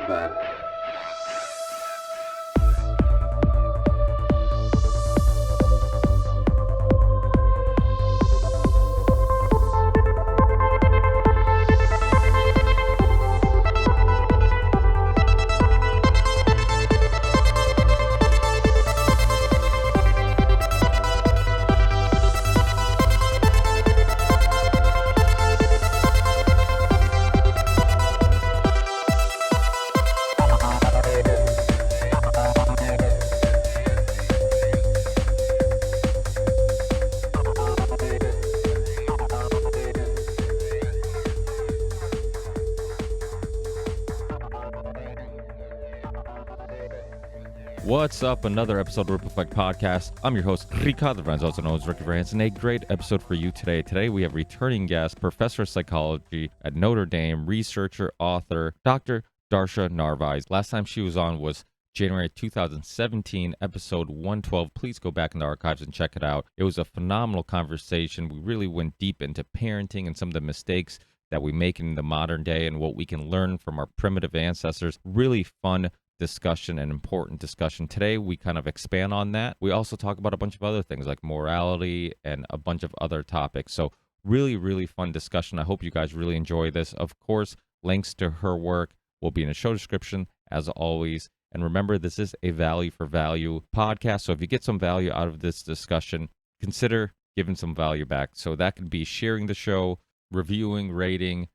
bad. What's up? Another episode of Ripple Effect Podcast. I'm your host, Ricardo Vance, also known as Ricky Vance, and a great episode for you today. Today we have returning guest, Professor of Psychology at Notre Dame, researcher, author, Dr. Darcia Narvaez. Last time she was on was January 2017, episode 112. Please go back in the archives and check it out. It was a phenomenal conversation. We really went deep into parenting and some of the mistakes that we make in the modern day and what we can learn from our primitive ancestors. Really fun discussion and important discussion. Today we kind of expand on that. We also talk about a bunch of other things like morality and a bunch of other topics. So really fun discussion. I hope you guys really enjoy this. Of course, links to her work will be in the show description as always. And remember, this is a value for value podcast. So if you get some value out of this discussion, consider giving some value back. So that could be sharing the show, reviewing, rating,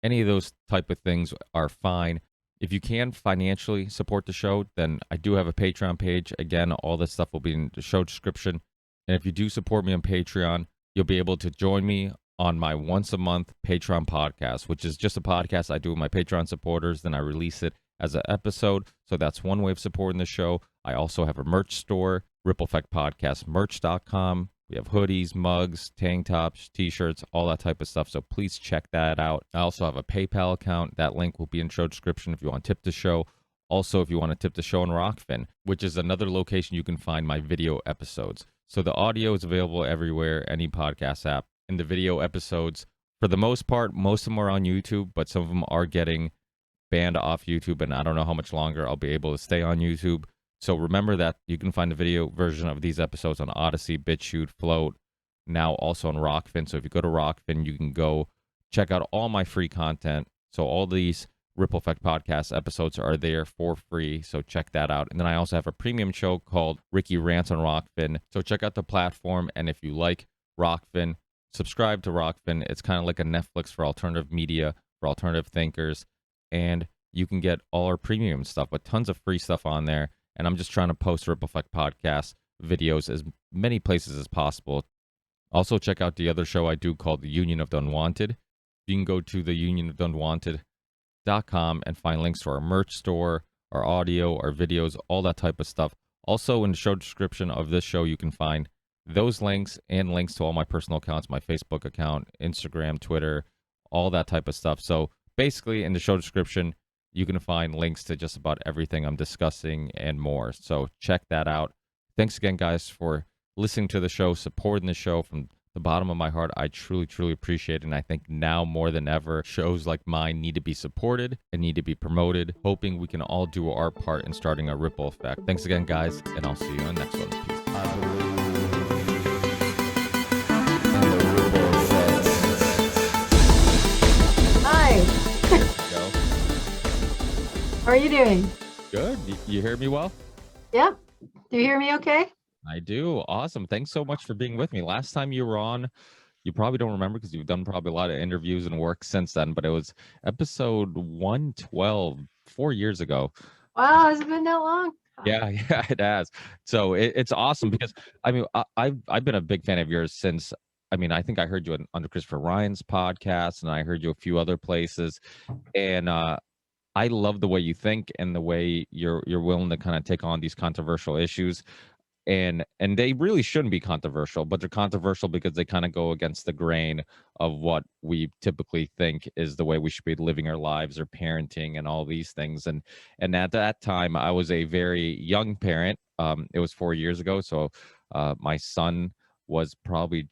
any of those type of things are fine. If you can financially support the show, then I do have a Patreon page. Again, all this stuff will be in the show description. And if you do support me on Patreon, you'll be able to join me on my once a month Patreon podcast, which is just a podcast I do with my Patreon supporters. Then I release it as an episode. So that's one way of supporting the show. I also have a merch store, Ripple Effect Podcast merch.com. We have hoodies, mugs, tank tops, t-shirts, all that type of stuff. So please check that out. I also have a PayPal account. That link will be in the show description if you want to tip the show. Also, if you want to tip the show in Rockfin, which is another location you can find my video episodes. So the audio is available everywhere, any podcast app. And the video episodes, for the most part, most of them are on YouTube, but some of them are getting banned off YouTube. And I don't know how much longer I'll be able to stay on YouTube. So remember that you can find the video version of these episodes on Odyssey, BitChute, Float, now also on Rockfin. So if you go to Rockfin, you can go check out all my free content. So all these Ripple Effect Podcast episodes are there for free. So check that out. And then I also have a premium show called Ricky Rants on Rockfin. So check out the platform. And if you like Rockfin, subscribe to Rockfin. It's kind of like a Netflix for alternative media, for alternative thinkers. And you can get all our premium stuff, but tons of free stuff on there. And I'm just trying to post Ripple Effect Podcast videos as many places as possible. Also, check out the other show I do called The Union of the Unwanted. You can go to theunionoftheunwanted.com and find links to our merch store, our audio, our videos, all that type of stuff. Also, in the show description of this show, you can find those links and links to all my personal accounts, my Facebook account, Instagram, Twitter, all that type of stuff. So basically, in the show description, you can find links to just about everything I'm discussing and more. So check that out. Thanks again, guys, for listening to the show, supporting the show from the bottom of my heart. I truly appreciate it. And I think now more than ever, shows like mine need to be supported and need to be promoted, hoping we can all do our part in starting a ripple effect. Thanks again, guys, and I'll see you in the next one. Peace. Hi. How are you doing? Good. You hear me well? Yeah. Do you hear me okay? I do. Awesome. Thanks so much for being with me. Last time you were on, you probably don't remember because you've done probably a lot of interviews and work since then, but it was episode 112, 4 years ago. Wow, has it been that long? Yeah, it has. So it's awesome because, I mean, I've been a big fan of yours since, I mean, I think I heard you on Christopher Ryan's podcast and I heard you a few other places. And I love the way you think and the way you're willing to kind of take on these controversial issues. And they really shouldn't be controversial, but they're controversial because they kind of go against the grain of what we typically think is the way we should be living our lives or parenting and all these things. And at that time, I was a very young parent. It was 4 years ago. So my son was probably,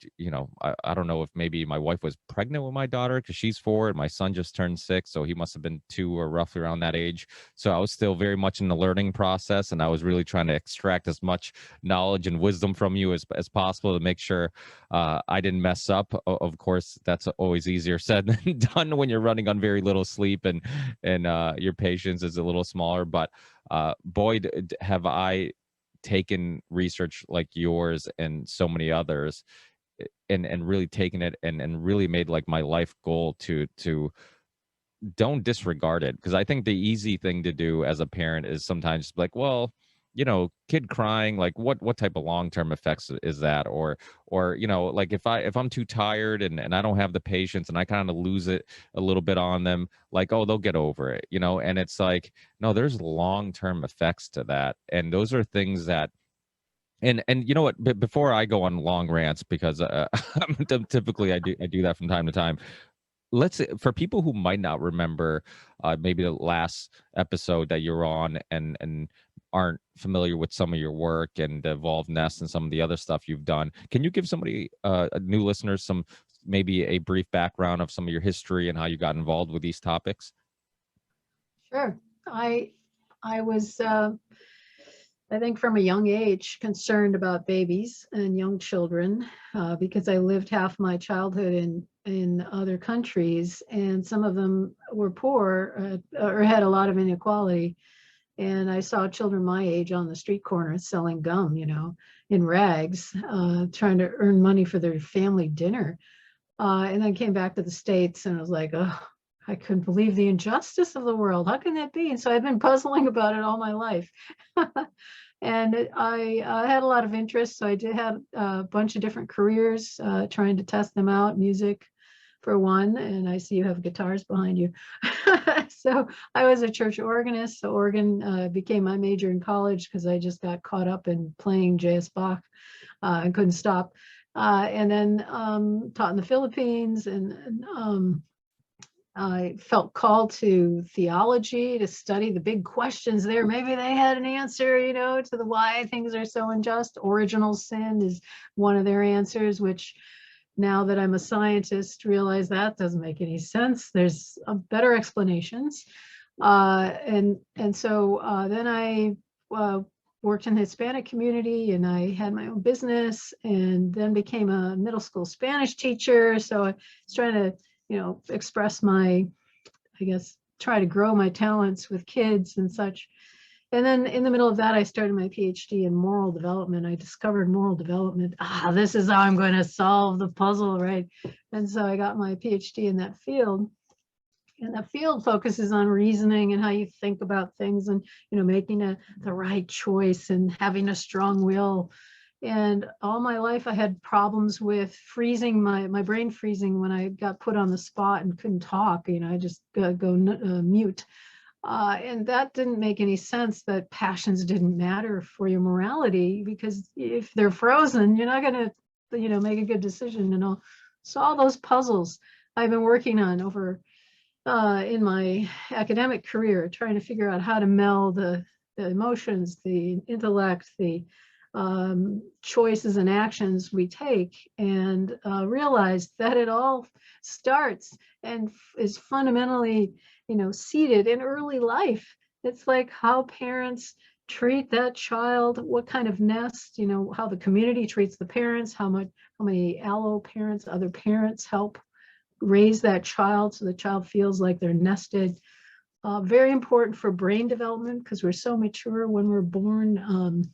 I don't know if maybe my wife was pregnant with my daughter because she's 4 and my son just turned 6. So he must have been 2 or roughly around that age. So I was still very much in the learning process, and I was really trying to extract as much knowledge and wisdom from you as possible to make sure I didn't mess up. Of course, that's always easier said than done when you're running on very little sleep and your patience is a little smaller. But boy, have I taken research like yours and so many others and really taken it and really made like my life goal to don't disregard it, because I think the easy thing to do as a parent is sometimes like, well, kid crying, like what type of long-term effects is that? Or like if I'm too tired and I don't have the patience and I kind of lose it a little bit on them, like, oh, they'll get over it, and it's like, no, there's long-term effects to that. And those are things that, and you know what, before I go on long rants, because typically I do that from time to time. Let's say, for people who might not remember maybe the last episode that you're on and aren't familiar with some of your work and the Evolved Nest and some of the other stuff you've done, can you give somebody new listeners some, maybe a brief background of some of your history and how you got involved with these topics? Sure. I was, I think from a young age, concerned about babies and young children because I lived half my childhood in other countries, and some of them were poor or had a lot of inequality. And I saw children my age on the street corner selling gum, in rags, trying to earn money for their family dinner. And then came back to the States and I was like, oh, I couldn't believe the injustice of the world. How can that be? And so I've been puzzling about it all my life. And I had a lot of interest. So I did have a bunch of different careers, trying to test them out, music for one. And I see you have guitars behind you. So I was a church organist. So organ became my major in college because I just got caught up in playing J.S. Bach and couldn't stop. And then taught in the Philippines, and I felt called to theology to study the big questions there. Maybe they had an answer, to the why things are so unjust. Original sin is one of their answers, which now that I'm a scientist, realize that doesn't make any sense. There's better explanations. And so then I worked in the Hispanic community, and I had my own business, and then became a middle school Spanish teacher. So I was trying to, express my, I guess, try to grow my talents with kids and such. And then in the middle of that, I started my PhD in moral development. I discovered moral development. This is how I'm going to solve the puzzle, right? And so I got my PhD in that field. And the field focuses on reasoning and how you think about things, and making the right choice and having a strong will. And all my life I had problems with freezing, my brain freezing when I got put on the spot and couldn't talk. I just go mute. And that didn't make any sense, that passions didn't matter for your morality, because if they're frozen, you're not going to make a good decision and all. So all those puzzles I've been working on over in my academic career, trying to figure out how to meld the emotions, the intellect, the choices and actions we take, and realize that it all starts and is fundamentally, seated in early life. It's like how parents treat that child, what kind of nest, how the community treats the parents, how many allo parents, other parents help raise that child so the child feels like they're nested. Very important for brain development, because we're so mature when we're born.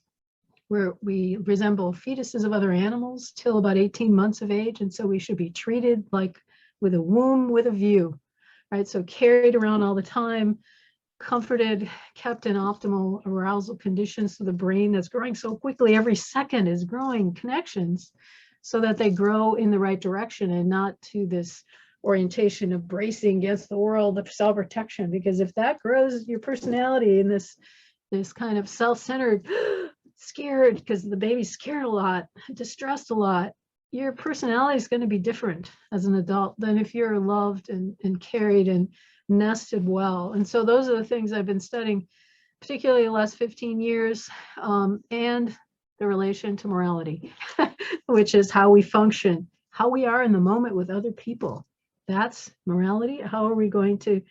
Where we resemble fetuses of other animals till about 18 months of age. And so we should be treated like with a womb with a view, right? So carried around all the time, comforted, kept in optimal arousal conditions. So the brain that's growing so quickly every second is growing connections so that they grow in the right direction and not to this orientation of bracing against the world of self-protection. Because if that grows your personality in this kind of self-centered, scared because the baby's scared a lot, distressed a lot, your personality is going to be different as an adult than if you're loved and carried and nested well. And so those are the things I've been studying, particularly the last 15 years. And the relation to morality, which is how we function, how we are in the moment with other people. That's morality. How are we going to,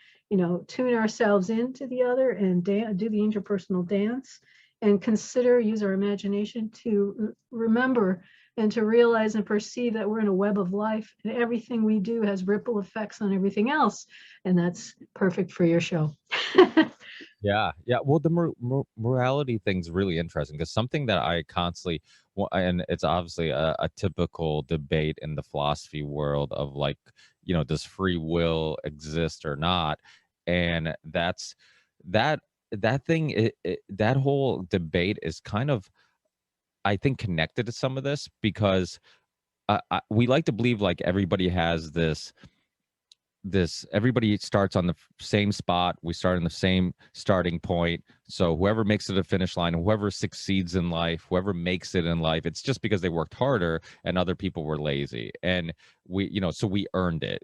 tune ourselves into the other and do the interpersonal dance and use our imagination to remember and to realize and perceive that we're in a web of life and everything we do has ripple effects on everything else. And that's perfect for your show. Yeah, yeah. Well, the morality thing's really interesting because something that I constantly, and it's obviously a typical debate in the philosophy world of like, does free will exist or not? And that that thing, that whole debate is kind of, I think, connected to some of this because we like to believe like everybody has this everybody starts on the same spot, we start in the same starting point, so whoever makes it to the finish line, whoever succeeds in life, whoever makes it in life, it's just because they worked harder and other people were lazy, and so we earned it,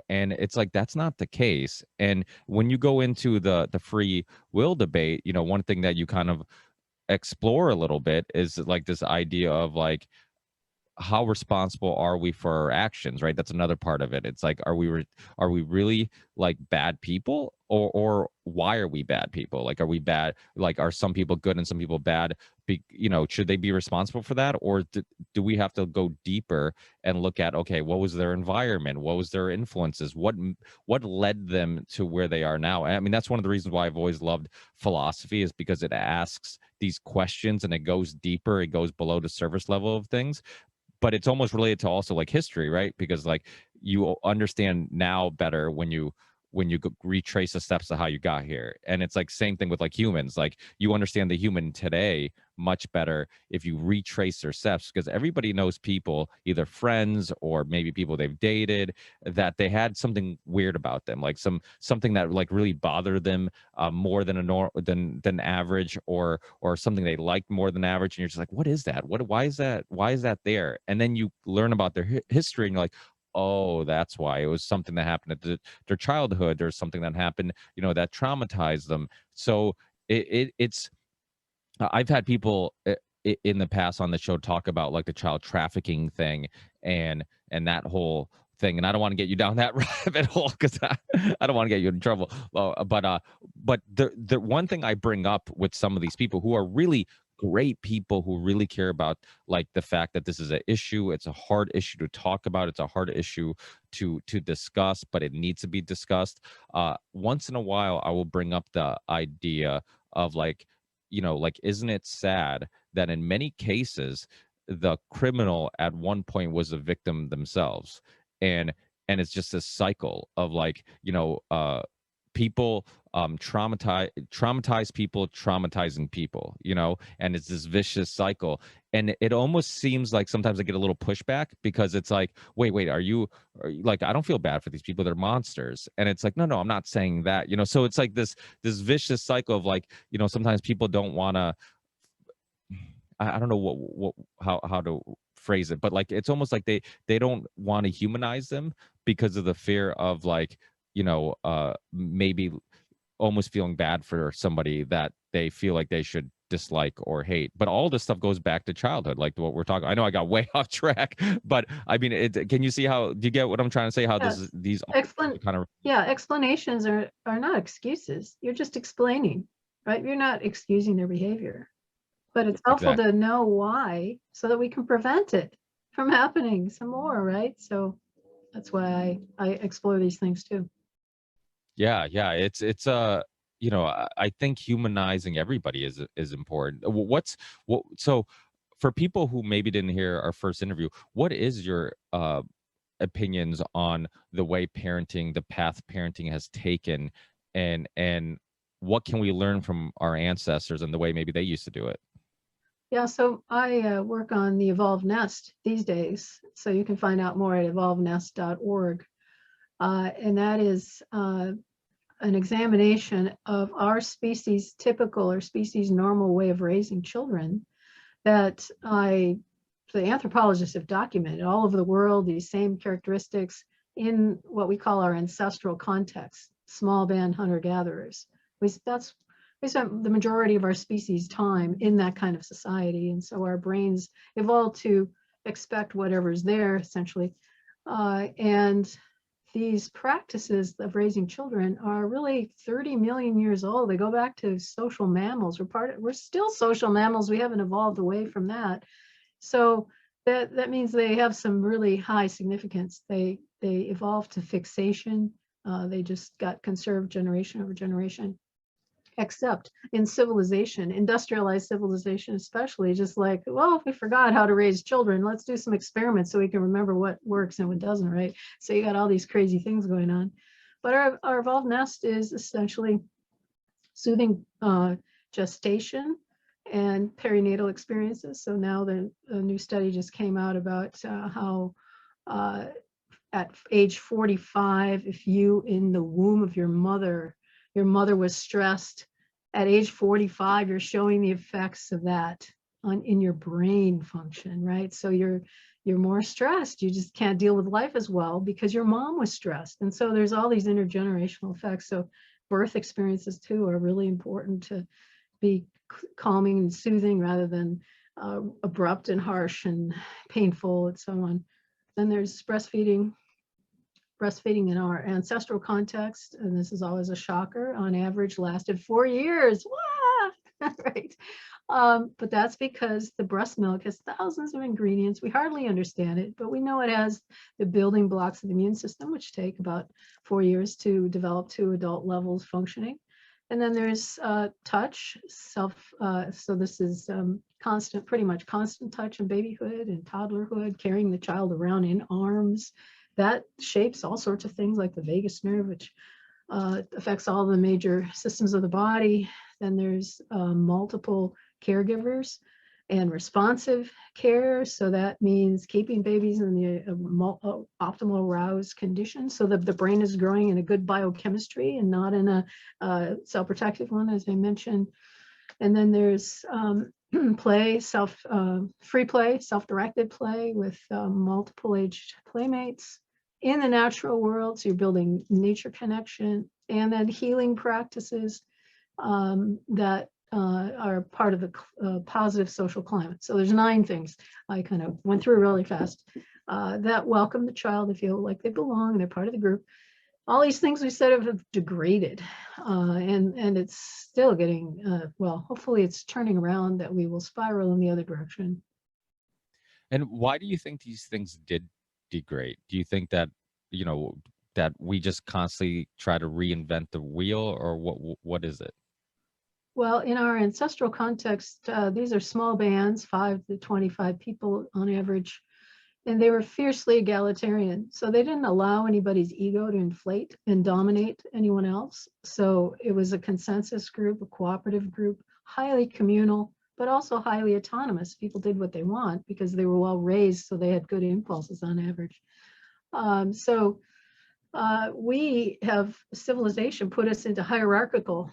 and it's like that's not the case. And when you go into the free will debate, one thing that you kind of explore a little bit is like this idea of like how responsible are we for our actions, right? That's another part of it. It's like are we really like bad people, or why are we bad people? Like are we bad, like are some people good and some people bad? Should they be responsible for that, or do we have to go deeper and look at, okay, what was their environment, what was their influences, what led them to where they are now? I mean, that's one of the reasons why I've always loved philosophy, is because it asks these questions and it goes deeper, it goes below the surface level of things. But it's almost related to also like history, right? Because like you understand now better when you retrace the steps of how you got here. And it's like same thing with like humans. Like you understand the human today much better if you retrace their steps, because everybody knows people, either friends or maybe people they've dated, that they had something weird about them, like something that like really bothered them more than than average, or something they liked more than average, and you're just like, what is that? Why is that there? And then you learn about their history and you're like, oh, that's why. It was something that happened at their childhood. There's something that happened, that traumatized them. So it's I've had people in the past on the show talk about like the child trafficking thing and that whole thing. And I don't want to get you down that rabbit hole because I don't want to get you in trouble. But the one thing I bring up with some of these people who are really great people who really care about like the fact that this is an issue, it's a hard issue to talk about, it's a hard issue to discuss, but it needs to be discussed. Once in a while I will bring up the idea of like, like, isn't it sad that in many cases the criminal at one point was a victim themselves? And it's just this cycle of like, people traumatize people traumatizing people, and it's this vicious cycle. And it almost seems like sometimes I get a little pushback because it's like, wait, are you like, I don't feel bad for these people, they're monsters. And it's like, no, I'm not saying that, so it's like this vicious cycle of like, sometimes people don't want to, I don't know what how to phrase it, but like it's almost like they don't want to humanize them because of the fear of like, maybe almost feeling bad for somebody that they feel like they should dislike or hate. But all this stuff goes back to childhood, like what we're talking. I know I got way off track, but I mean, can you see how, do you get what I'm trying to say? How Yes. these kind of, Yeah, explanations are not excuses. You're just explaining, right? You're not excusing their behavior. But it's helpful exactly. to know why so that we can prevent it from happening some more, right? So that's why I explore these things too. Yeah, it's I think humanizing everybody is important. So for people who maybe didn't hear our first interview, what is your opinions on the way parenting, the path parenting has taken, and what can we learn from our ancestors and the way maybe they used to do it? Yeah, so I work on the Evolved Nest these days. So you can find out more at evolvednest.org. And that is an examination of our species typical or species normal way of raising children that the anthropologists have documented all over the world, these same characteristics in what we call our ancestral context, small band hunter-gatherers. That's we spent the majority of our species time in that kind of society. And so our brains evolved to expect whatever's there, essentially. And these practices of raising children are really 30 million years old. They go back to social mammals. We're still social mammals. We haven't evolved away from that. So that means they have some really high significance. They evolved to fixation. They just got conserved generation over generation. Except in civilization, industrialized civilization especially, just like, well, we forgot how to raise children. Let's do some experiments so we can remember what works and what doesn't, right? So you got all these crazy things going on. But our evolved nest is essentially soothing gestation and perinatal experiences. So now a new study just came out about how at age 45, if you in the womb of your mother was stressed, at age 45, you're showing the effects of that in your brain function, right? So you're more stressed. You just can't deal with life as well because your mom was stressed. And so there's all these intergenerational effects. So birth experiences too are really important to be calming and soothing rather than abrupt and harsh and painful and so on. Then there's breastfeeding in our ancestral context, and this is always a shocker, on average lasted 4 years. Wow! Right. But that's because the breast milk has thousands of ingredients. We hardly understand it, but we know it has the building blocks of the immune system, which take about 4 years to develop to adult levels functioning. And then there's touch, so this is constant, pretty much constant touch in babyhood and toddlerhood, carrying the child around in arms. That shapes all sorts of things like the vagus nerve, which affects all the major systems of the body. Then there's multiple caregivers and responsive care. So that means keeping babies in the optimal aroused condition so that the brain is growing in a good biochemistry and not in a cell-protective one, as I mentioned. And then there's play, free play, self-directed play with multiple aged playmates in the natural world. So you're building nature connection, and then healing practices that are part of the positive social climate. So there's 9 things I kind of went through really fast that welcome the child. They feel like they belong, they're part of the group. All these things we said have degraded, and it's still getting, well, hopefully it's turning around that we will spiral in the other direction. And why do you think these things did degrade? Do you think that, that we just constantly try to reinvent the wheel, or what is it? Well, in our ancestral context, these are small bands, 5 to 25 people on average, and they were fiercely egalitarian. So they didn't allow anybody's ego to inflate and dominate anyone else. So it was a consensus group, a cooperative group, highly communal, but also highly autonomous. People did what they want because they were well raised, so they had good impulses on average. We have civilization put us into hierarchical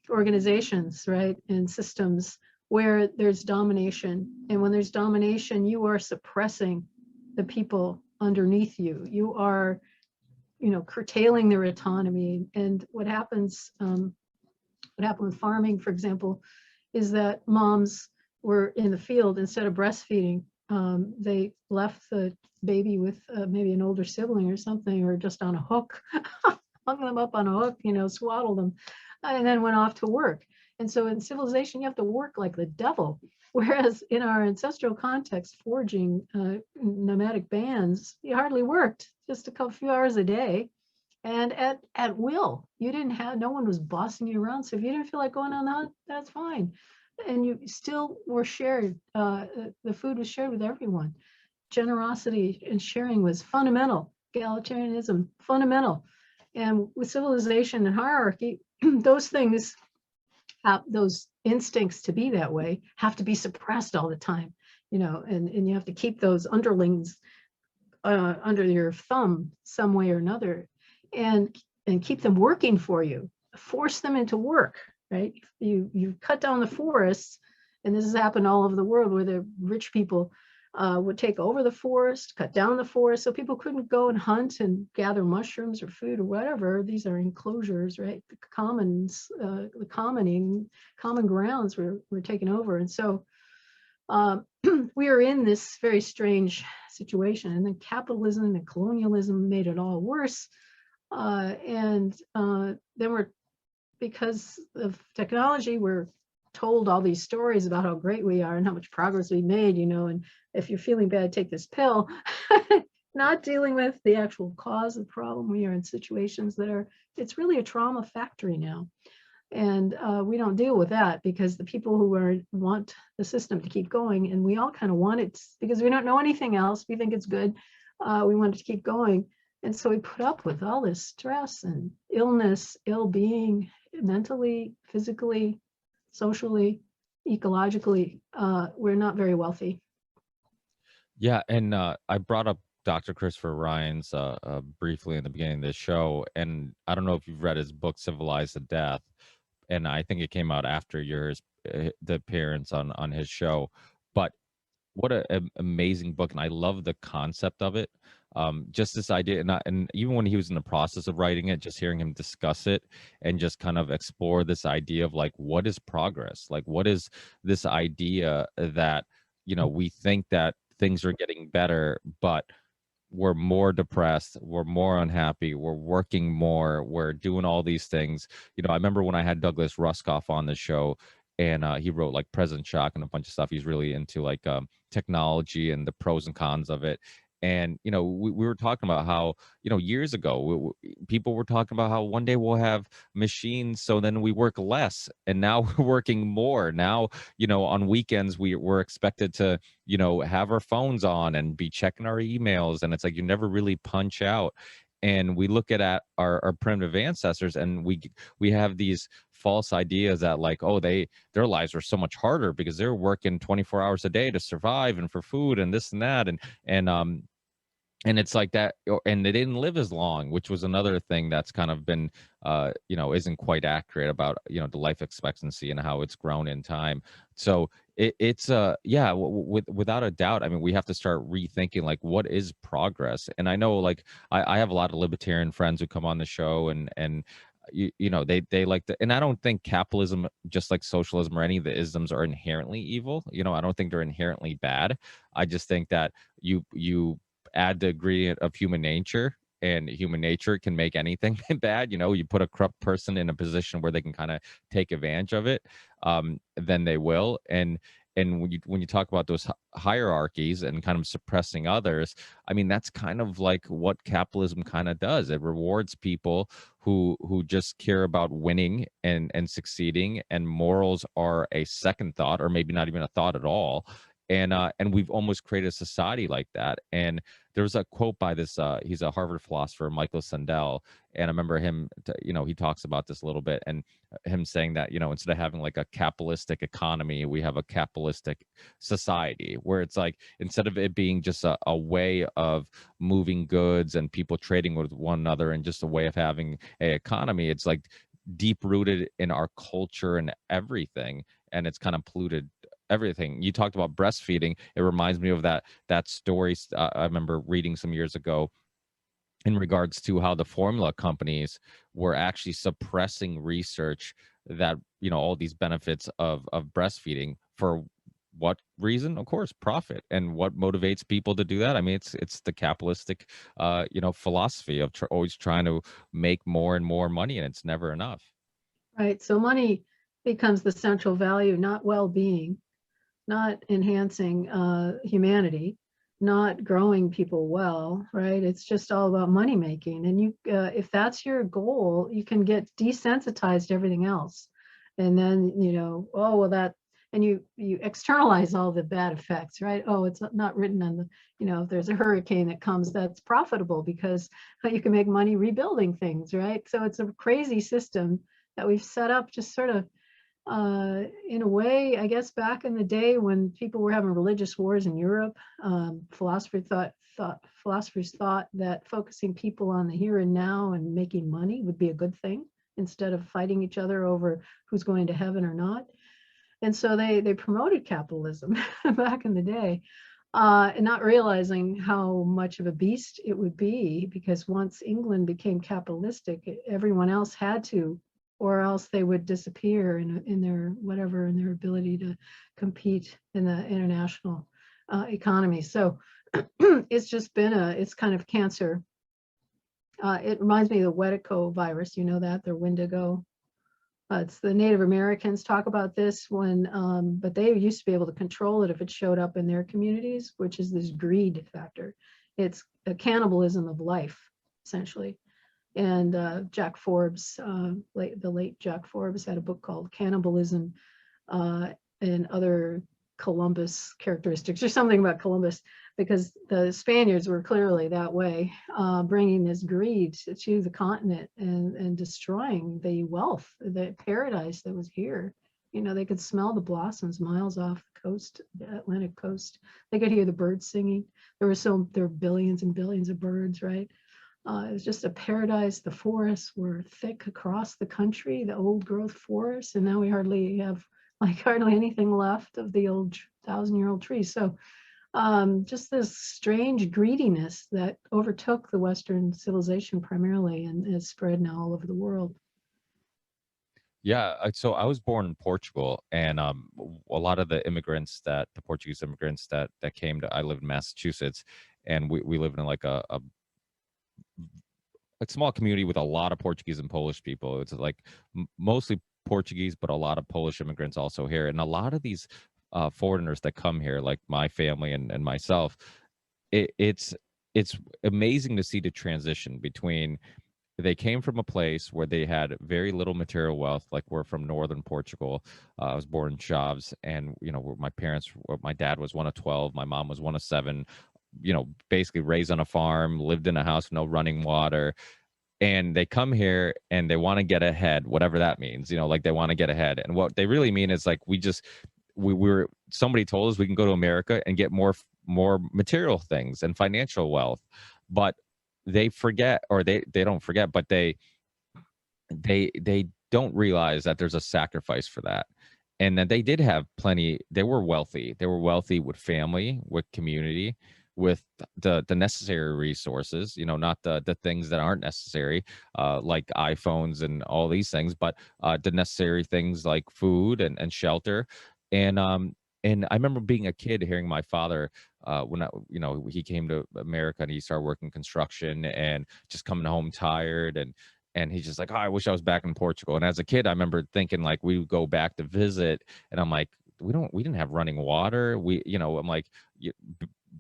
organizations, right, and systems where there's domination. And when there's domination, you are suppressing the people underneath you. You are, curtailing their autonomy. And what happens with farming, for example, is that moms were in the field instead of breastfeeding. They left the baby with maybe an older sibling or something, or just on a hook, hung them up on a hook, swaddled them, and then went off to work. And so in civilization, you have to work like the devil. Whereas in our ancestral context, foraging nomadic bands, you hardly worked, just a few hours a day, and at will. You didn't have, no one was bossing you around. So if you didn't feel like going on the hunt, that's fine. And you still were shared. The food was shared with everyone. Generosity and sharing was fundamental. Egalitarianism, fundamental. And with civilization and hierarchy, those things, those instincts to be that way, have to be suppressed all the time, and you have to keep those underlings under your thumb some way or another, and keep them working for you, force them into work, right? You cut down the forests, and this has happened all over the world where the rich people would take over the forest, cut down the forest, so people couldn't go and hunt and gather mushrooms or food or whatever. These are enclosures, right? The commons, the common grounds were taken over. And so we are in this very strange situation. And then capitalism and colonialism made it all worse. Then because of technology, we're told all these stories about how great we are and how much progress we made, and if you're feeling bad, take this pill. Not dealing with the actual cause of the problem. We are in situations it's really a trauma factory now. And we don't deal with that because the people who want the system to keep going, and we all kind of want it because we don't know anything else. We think it's good. We want it to keep going. And so we put up with all this stress and illness, ill-being, mentally, physically, socially, ecologically. We're not very wealthy. Yeah, and I brought up Dr. Christopher Ryan's briefly in the beginning of this show, and I don't know if you've read his book Civilized to Death, and I think it came out after yours, the appearance on his show. But what an amazing book, and I love the concept of it. Just this idea, and even when he was in the process of writing it, just hearing him discuss it and just kind of explore this idea of like, what is progress? Like, what is this idea that, we think that things are getting better, but we're more depressed, we're more unhappy, we're working more, we're doing all these things. I remember when I had Douglas Ruskoff on the show, and he wrote like Present Shock and a bunch of stuff. He's really into like technology and the pros and cons of it. And we were talking about how years ago people were talking about how one day we'll have machines, so then we work less, and now we're working more. Now on weekends we're expected to have our phones on and be checking our emails, and it's like you never really punch out. And we look at our primitive ancestors, and we have these false ideas that like, oh, their lives were so much harder because they're working 24 hours a day to survive and for food and this and that, and it's like that, and they didn't live as long, which was another thing that's kind of been isn't quite accurate about the life expectancy and how it's grown in time. So it's yeah, without a doubt, I mean, we have to start rethinking like, what is progress? And I know like I have a lot of libertarian friends who come on the show, and they like to, and I don't think capitalism, just like socialism or any of the isms, are inherently evil. I don't think they're inherently bad. I just think that you add the ingredient of human nature, and human nature can make anything bad. You put a corrupt person in a position where they can kind of take advantage of it, then they will. And when you talk about those hierarchies and kind of suppressing others, I mean, that's kind of like what capitalism kind of does. It rewards people who just care about winning and succeeding, and morals are a second thought, or maybe not even a thought at all. And we've almost created a society like that. And there was a quote by this he's a Harvard philosopher, Michael Sandel, and I remember him he talks about this a little bit, and him saying that instead of having like a capitalistic economy, we have a capitalistic society, where it's like, instead of it being just a way of moving goods and people trading with one another and just a way of having a economy, it's like deep rooted in our culture and everything, and it's kind of polluted everything. You talked about breastfeeding. It reminds me of that story I remember reading some years ago, in regards to how the formula companies were actually suppressing research that all these benefits of breastfeeding. For what reason? Of course, profit. And what motivates people to do that? I mean, it's the capitalistic philosophy of always trying to make more and more money, and it's never enough. Right. So money becomes the central value, not well-being, not enhancing humanity, not growing people well, right? It's just all about money making. And if that's your goal, you can get desensitized to everything else. And then, oh, well, and you externalize all the bad effects, right? Oh, it's not written on the, if there's a hurricane that comes, that's profitable because you can make money rebuilding things, right? So it's a crazy system that we've set up, just sort of in a way, I guess back in the day when people were having religious wars in Europe, philosophers thought that focusing people on the here and now and making money would be a good thing, instead of fighting each other over who's going to heaven or not. And so they promoted capitalism back in the day. and not realizing how much of a beast it would be, because once England became capitalistic, everyone else had to, or else they would disappear in their whatever, in their ability to compete in the international economy. So it's just been it's kind of cancer. It reminds me of the Wedico virus, you know that, the Wendigo. It's the Native Americans talk about this when, but they used to be able to control it if it showed up in their communities, which is this greed factor. It's a cannibalism of life, essentially. And Jack Forbes, the late Jack Forbes, had a book called Cannibalism and Other Columbus Characteristics, or something about Columbus, because the Spaniards were clearly that way, bringing this greed to the continent and destroying the wealth, the paradise that was here. You know, they could smell the blossoms miles off the coast, the Atlantic coast. They could hear the birds singing. There were billions and billions of birds, right? It was just a paradise. The forests were thick across the country, the old growth forests, and now we hardly have hardly anything left of the old 1,000-year-old trees. So just this strange greediness that overtook the Western civilization primarily and is spread now all over the world. Yeah, so I was born in Portugal, and a lot of the Portuguese immigrants that came to, I live in Massachusetts, and we live in like a small community with a lot of Portuguese and Polish people. It's like mostly Portuguese, but a lot of Polish immigrants also here. And a lot of these foreigners that come here, like my family and myself, it's amazing to see the transition between, they came from a place where they had very little material wealth. Like, we're from northern Portugal. I was born in Chaves, and my dad was one of 12, my mom was one of 7. Basically raised on a farm, lived in a house with no running water. And they come here and they want to get ahead, whatever that means. Like, they want to get ahead. And what they really mean is, like, somebody told us we can go to America and get more material things and financial wealth. But they forget, or they don't forget, but they don't realize that there's a sacrifice for that. And that they did have plenty. They were wealthy with family, with community, with the necessary resources, not the things that aren't necessary, like iPhones and all these things, but the necessary things like food and shelter. And I remember being a kid hearing my father, when he came to America and he started working construction and just coming home tired, and he's just like, oh, I wish I was back in Portugal. And as a kid, I remember thinking, like, we would go back to visit, and I'm like, we didn't have running water. I'm like,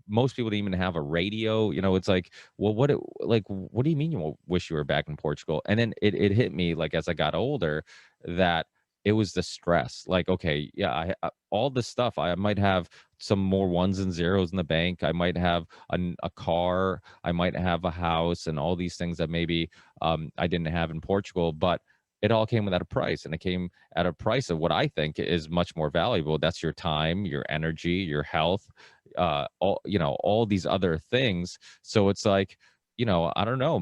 most people didn't even have a radio. It's like, well, what do you mean you wish you were back in Portugal? And then it hit me, like, as I got older, that it was the stress. Like, okay, yeah, all this stuff, I might have some more ones and zeros in the bank. I might have a car. I might have a house, and all these things that maybe I didn't have in Portugal. But it all came at a price, and it came at a price of what I think is much more valuable. That's your time, your energy, your health, all these other things. So it's like, I don't know,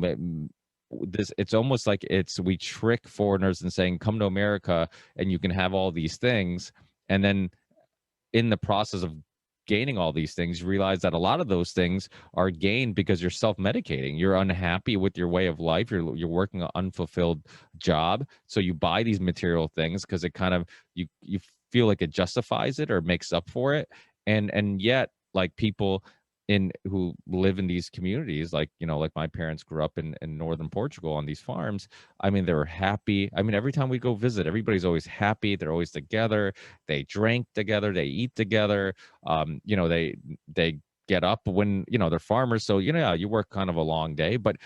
it's almost like we trick foreigners in saying, come to America and you can have all these things, and then in the process of gaining all these things, you realize that a lot of those things are gained because you're self-medicating. You're unhappy with your way of life. You're working an unfulfilled job, so you buy these material things because it kind of, you feel like it justifies it or makes up for it. And yet, like, people who live in these communities, like my parents grew up in northern Portugal on these farms. I mean, they were happy. I mean, every time we go visit, everybody's always happy. They're always together. They drink together. They eat together. They get up when they're farmers, so you work kind of a long day. But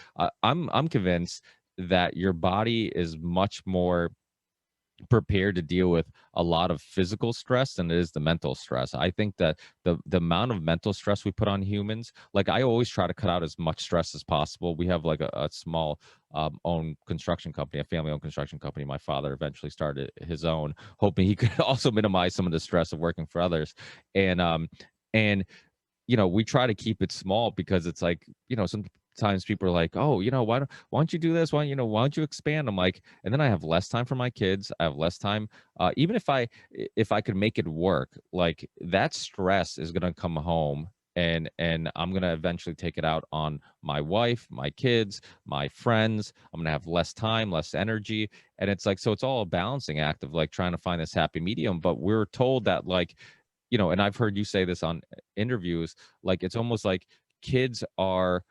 I'm convinced that your body is much more prepared to deal with a lot of physical stress than it is the mental stress. I think that the amount of mental stress we put on humans, like, I always try to cut out as much stress as possible. We have like a small owned construction company, a family owned construction company. My father eventually started his own, hoping he could also minimize some of the stress of working for others. And we try to keep it small because it's like, sometimes people are like, oh, why don't you do this? Why don't you expand? I'm like, and then I have less time for my kids. I have less time. Even if I could make it work, like, that stress is going to come home and I'm gonna eventually take it out on my wife, my kids, my friends. I'm gonna have less time, less energy, and it's like, so it's all a balancing act of like trying to find this happy medium. But we're told that, like, and I've heard you say this on interviews, like it's almost like kids are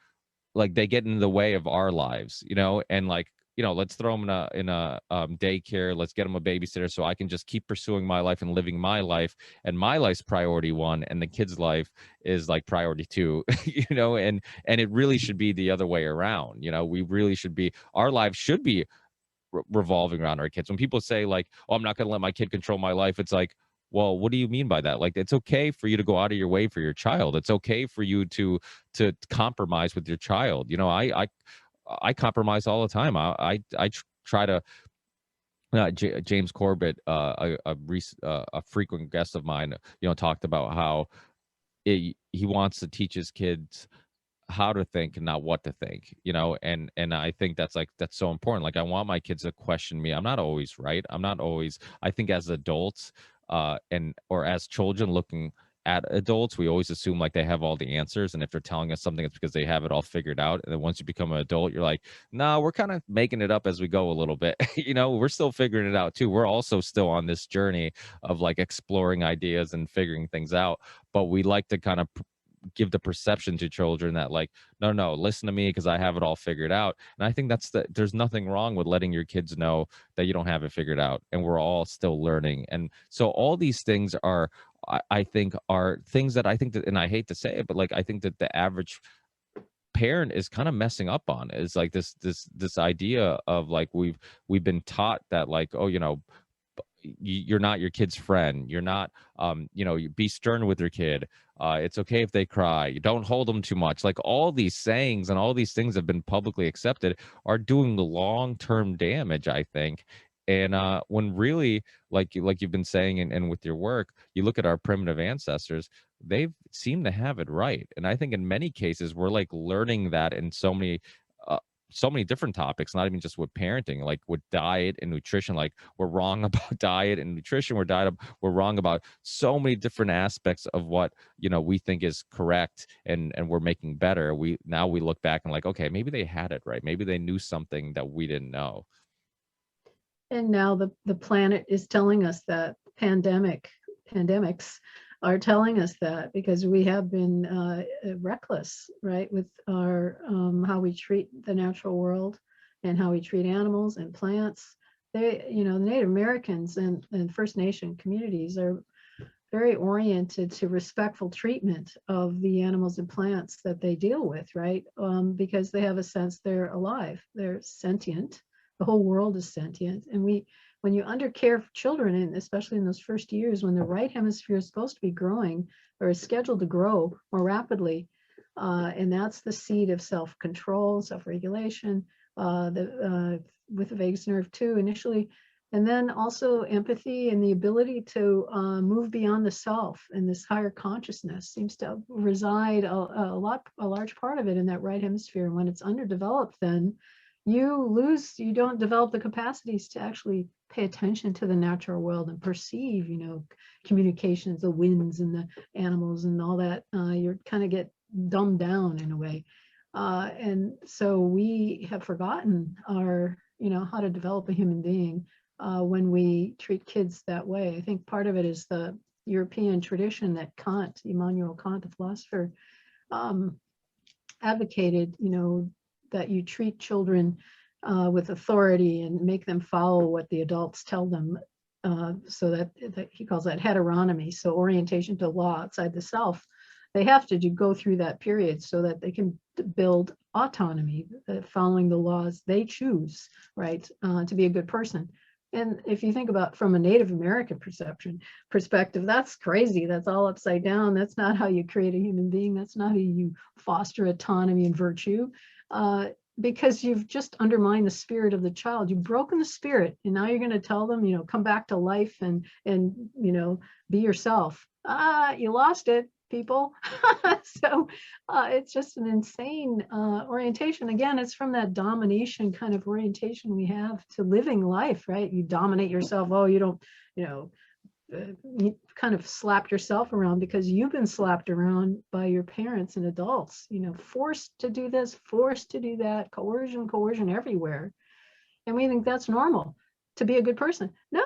like they get in the way of our lives, and like, let's throw them in a daycare, let's get them a babysitter so I can just keep pursuing my life and living my life, and my life's priority one and the kid's life is like priority two. And it really should be the other way around. We really should be, our lives should be revolving around our kids. When people say like, oh, I'm not going to let my kid control my life, it's like, well, what do you mean by that? Like, it's okay for you to go out of your way for your child. It's okay for you to compromise with your child. I compromise all the time. I try to. James Corbett, a frequent guest of mine, talked about how he wants to teach his kids how to think and not what to think, and I think that's so important. Like, I want my kids to question me. I'm not always right. I'm not always, I think as adults, and or as children looking at adults, we always assume like they have all the answers, and if they're telling us something, it's because they have it all figured out. And then once you become an adult, you're like, no, we're kind of making it up as we go a little bit. We're still figuring it out too. We're also still on this journey of like exploring ideas and figuring things out, but we like to kind of give the perception to children that like, no, listen to me because I have it all figured out. And I think there's nothing wrong with letting your kids know that you don't have it figured out, and we're all still learning. And so all these things are, I think, are things that I think that, and I hate to say it, but like I think that the average parent is kind of messing up on, is like this idea of like, we've been taught that like, oh, you're not your kid's friend. You're not, you be stern with your kid. It's okay if they cry. You don't hold them too much. Like, all these sayings and all these things have been publicly accepted are doing the long-term damage, I think. And when really, like you've been saying, and with your work, you look at our primitive ancestors, they've seemed to have it right. And I think in many cases, we're like learning that in uh, so many different topics, not even just with parenting, like with diet and nutrition. Like, we're wrong about diet and nutrition. We're wrong about so many different aspects of what, we think is correct, and we're making better. We look back and like, okay, maybe they had it right. Maybe they knew something that we didn't know. And now the planet is telling us that pandemics are telling us that, because we have been reckless, right, with our how we treat the natural world and how we treat animals and plants. The Native Americans and First Nation communities are very oriented to respectful treatment of the animals and plants that they deal with, right? Because they have a sense they're alive, they're sentient. The whole world is sentient. And when you undercare for children, and especially in those first years when the right hemisphere is supposed to be growing, or is scheduled to grow more rapidly, and that's the seed of self-control, self-regulation, with the vagus nerve too initially, and then also empathy and the ability to move beyond the self, and this higher consciousness seems to reside a large part of it in that right hemisphere. And when it's underdeveloped, then you don't develop the capacities to actually pay attention to the natural world and perceive, communications, the winds and the animals and all that. You kind of get dumbed down in a way. And so we have forgotten how to develop a human being when we treat kids that way. I think part of it is the European tradition that Immanuel Kant, the philosopher, advocated, that you treat children with authority and make them follow what the adults tell them, so that he calls that heteronomy, so orientation to law outside the self. They have to go through that period so that they can build autonomy, following the laws they choose, right, to be a good person. And if you think about from a Native American perspective, that's crazy. That's all upside down. That's not how you create a human being. That's not how you foster autonomy and virtue, because you've just undermined the spirit of the child. You've broken the spirit, and now you're going to tell them, come back to life and be yourself. You lost it, people. So it's just an insane orientation. Again, it's from that domination kind of orientation we have to living life, right? You dominate yourself. Oh, you don't, you kind of slapped yourself around because you've been slapped around by your parents and adults, forced to do this, forced to do that, coercion everywhere. And we think that's normal to be a good person. No,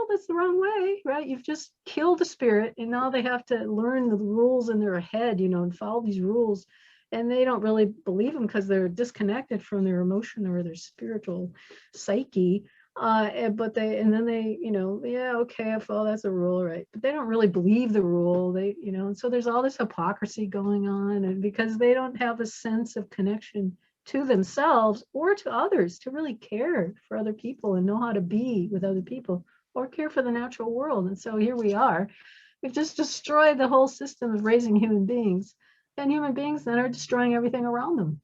that's the wrong way, right? You've just killed the spirit, and now they have to learn the rules in their head, and follow these rules. And they don't really believe them because they're disconnected from their emotion or their spiritual psyche. But then they, yeah, okay, I follow, that's a rule, right? But they don't really believe the rule. And so there's all this hypocrisy going on, and because they don't have a sense of connection to themselves or to others, to really care for other people and know how to be with other people or care for the natural world. And so here we are. We've just destroyed the whole system of raising human beings, and human beings then are destroying everything around them.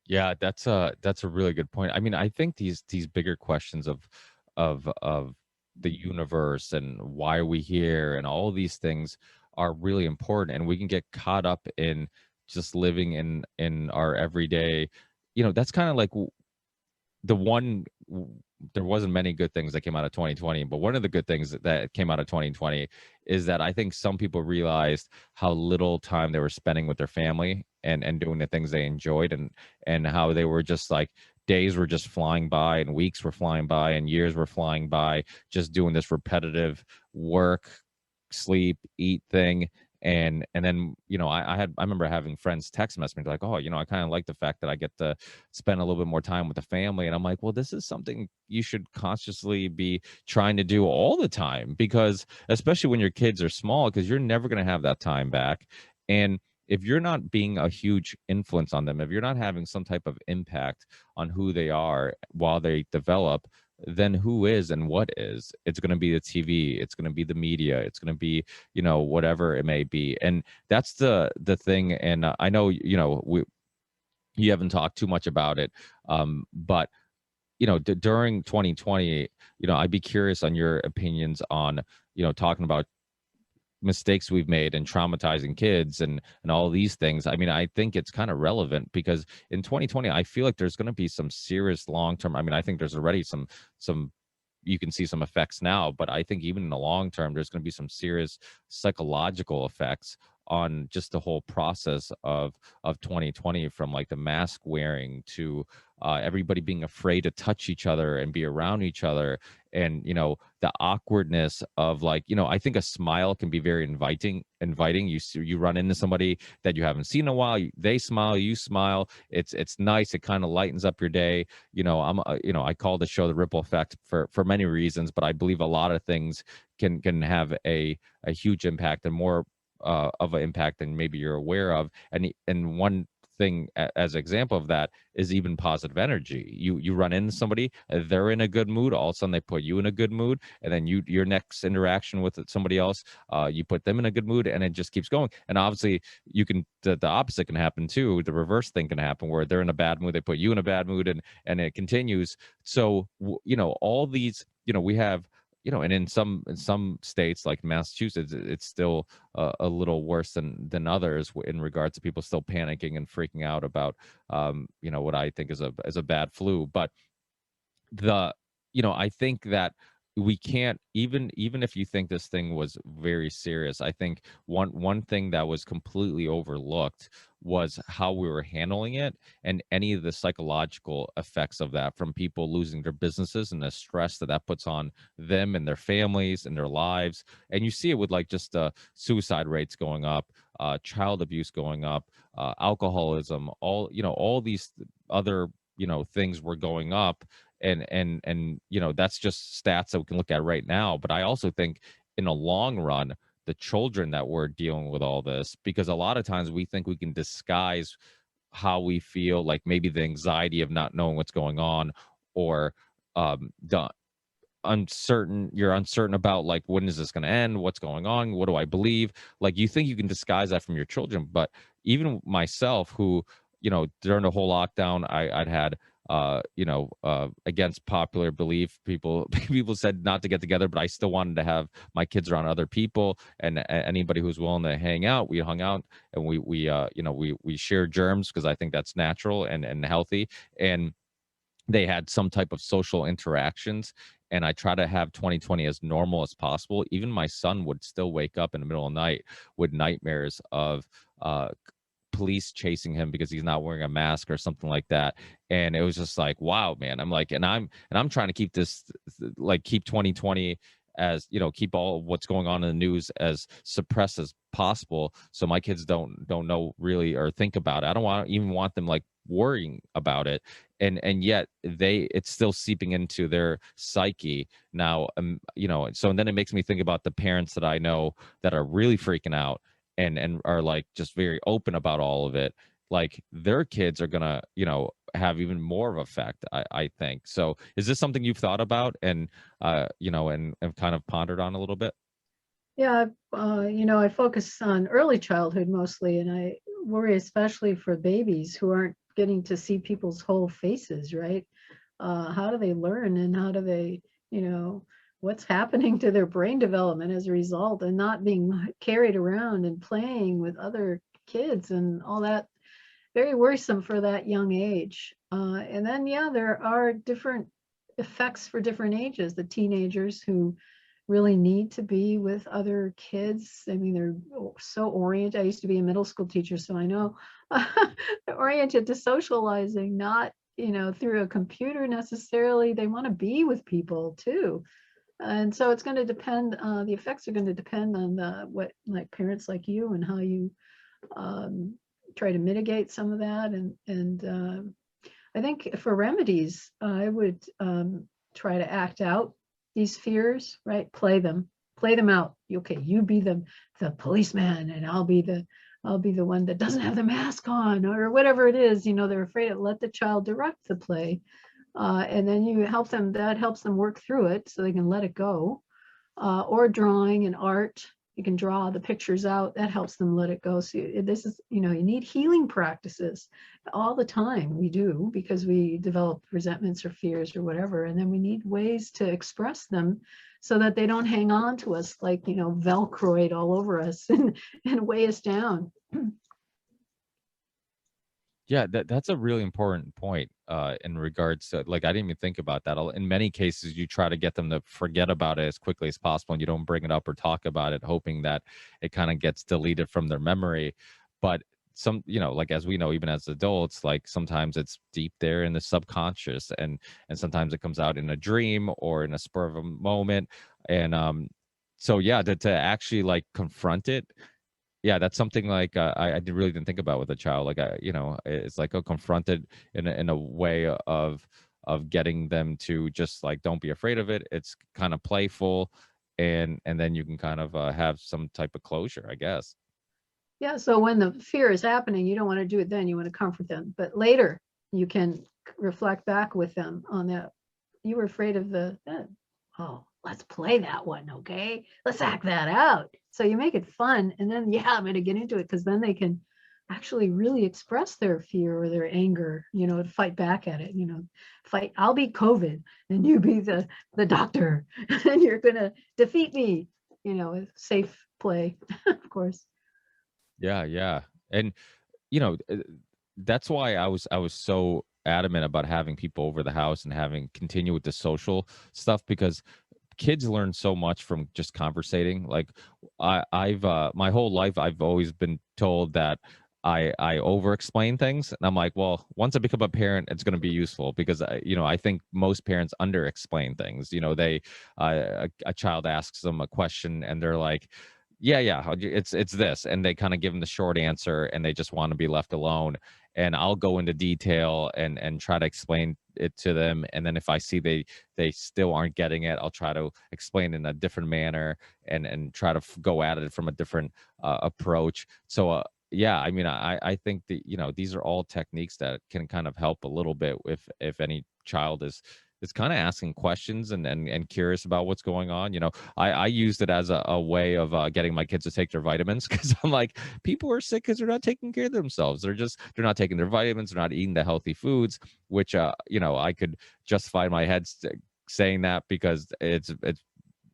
Yeah, that's a really good point. I mean, I think these bigger questions of the universe and why are we here and all these things are really important, and we can get caught up in just living in our everyday. That's kind of like the one. There wasn't many good things that came out of 2020, but one of the good things that came out of 2020 is that I think some people realized how little time they were spending with their family and doing the things they enjoyed, and how they were just like days were just flying by and weeks were flying by and years were flying by, just doing this repetitive work, sleep, eat thing. And then I remember having friends text message me like, oh, I kind of like the fact that I get to spend a little bit more time with the family. And I'm like, well, this is something you should consciously be trying to do all the time, because especially when your kids are small, because you're never going to have that time back. And if you're not being a huge influence on them, if you're not having some type of impact on who they are while they develop, then who is and what is? It's going to be the TV, it's going to be the media, it's going to be whatever it may be. And that's the thing. And I know you haven't talked too much about it, but during 2020, I'd be curious on your opinions on talking about mistakes we've made and traumatizing kids and all these things. I mean, I think it's kind of relevant because in 2020 I feel like there's going to be some serious long term. I mean, I think there's already some you can see some effects now, but I think even in the long term there's going to be some serious psychological effects on just the whole process of 2020, from like the mask wearing to everybody being afraid to touch each other and be around each other. And the awkwardness of like, I think a smile can be very inviting. You run into somebody that you haven't seen in a while, they smile, you smile, it's nice, it kind of lightens up your day. I call the show the ripple effect for many reasons, but I believe a lot of things can have a huge impact, and more of an impact than maybe you're aware of. And one thing as an example of that is even positive energy. You run into somebody, they're in a good mood, all of a sudden they put you in a good mood, and then your next interaction with somebody else, you put them in a good mood, and it just keeps going. And obviously the opposite can happen too. The reverse thing can happen where they're in a bad mood, they put you in a bad mood, and it continues. So all these, we have, and in some states like Massachusetts, it's still a little worse than others in regards to people still panicking and freaking out about what I think is a bad flu. But I think that we can't, even if you think this thing was very serious, I think one thing that was completely overlooked was how we were handling it, and any of the psychological effects of that, from people losing their businesses and the stress that puts on them and their families and their lives. And you see it with like just suicide rates going up, child abuse going up, alcoholism, all these other things were going up. And that's just stats that we can look at right now. But I also think in the long run, the children that were dealing with all this, because a lot of times we think we can disguise how we feel, like maybe the anxiety of not knowing what's going on, or the you're uncertain about like, when is this going to end, what's going on, what do I believe, like you think you can disguise that from your children. But even myself, who during the whole lockdown, I'd had against popular belief, people said not to get together, but I still wanted to have my kids around other people, and anybody who's willing to hang out, we hung out, and we shared germs, because I think that's natural and healthy. And they had some type of social interactions. and I try to have 2020 as normal as possible. Even my son would still wake up in the middle of the night with nightmares of uh police chasing him because he's not wearing a mask or something like that. And it was just like, wow, man. I'm like, and I'm trying to keep this, like, keep 2020 as, keep all what's going on in the news as suppressed as possible, so my kids don't know really or think about it. I don't even want them like worrying about it. And yet it's still seeping into their psyche now. So, and then it makes me think about the parents that I know that are really freaking out and are like just very open about all of it. Like their kids are gonna have even more of effect, I think. So is this something you've thought about and and kind of pondered on a little bit? Yeah, I focus on early childhood mostly, and I worry especially for babies who aren't getting to see people's whole faces, right? How do they learn, and how do they, what's happening to their brain development as a result, and not being carried around and playing with other kids and all that. Very worrisome for that young age. And then, yeah, there are different effects for different ages. The teenagers who really need to be with other kids. I mean, they're so oriented. I used to be a middle school teacher, so I know they're oriented to socializing, not, through a computer necessarily. They want to be with people too. And so it's going to depend, the effects are going to depend on what, like, parents like you, and how you try to mitigate some of that. And I think for remedies, I would try to act out these fears, right? Play them out. Okay, you be the policeman, and I'll be the one that doesn't have the mask on, or whatever it is. They're afraid of. Let the child direct the play, and then you help them. That helps them work through it, so they can let it go. Or drawing and art. You can draw the pictures out. That helps them let it go. So this is, you need healing practices all the time. We do, because we develop resentments or fears or whatever. And then we need ways to express them so that they don't hang on to us like, Velcroed all over us and weigh us down. Yeah, that's a really important point in regards to, like, I didn't even think about that. In many cases, you try to get them to forget about it as quickly as possible, and you don't bring it up or talk about it, hoping that it kind of gets deleted from their memory. But some, like, as we know, even as adults, like sometimes it's deep there in the subconscious, and sometimes it comes out in a dream or in a spur of a moment. And so yeah, to actually like confront it, yeah, that's something like I really didn't think about with a child. Like it's like confronted in a way of getting them to just like, don't be afraid of it. It's kind of playful, and then you can kind of have some type of closure, I guess. Yeah, so when the fear is happening, you don't want to do it then. You want to comfort them. But later, you can reflect back with them on that. You were afraid of oh, let's play that one, okay? Let's act that out. So you make it fun, and then, yeah, I'm going to get into it, because then they can actually really express their fear or their anger, to fight back at it, fight. I'll be COVID, and you be the doctor, and you're going to defeat me, safe play, of course. Yeah, yeah. And you know, uh, that's why I was so adamant about having people over the house and having continue with the social stuff, because kids learn so much from just conversating. Like I've my whole life I've always been told that I over explain things, and I'm like, well, once I become a parent, it's going to be useful, because I think most parents under explain things. They a child asks them a question and they're like, yeah, it's this, and they kind of give them the short answer, and they just want to be left alone. And I'll go into detail and try to explain it to them, and then if I see they still aren't getting it, I'll try to explain in a different manner, and try to go at it from a different approach. So yeah, I mean, I think that these are all techniques that can kind of help a little bit if any child is kind of asking questions and curious about what's going on. I used it as a way of getting my kids to take their vitamins, because I'm like, people are sick because they're not taking care of themselves. They're not taking their vitamins. They're not eating the healthy foods, which I could justify in my head saying that, because it's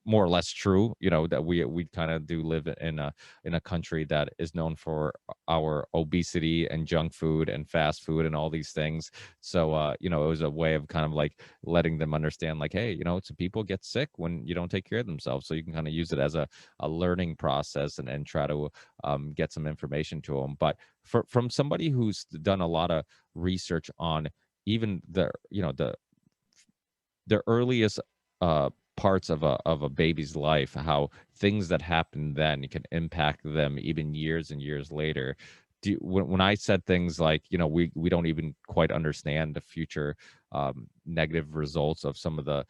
more or less true, that we kind of do live in a country that is known for our obesity and junk food and fast food and all these things. So it was a way of kind of like letting them understand, like, hey, some people get sick when you don't take care of themselves, so you can kind of use it as a learning process, and try to get some information to them. But from somebody who's done a lot of research on even the earliest parts of a baby's life, how things that happen then can impact them even years and years later. When I said things like, we don't even quite understand the future negative results of some of the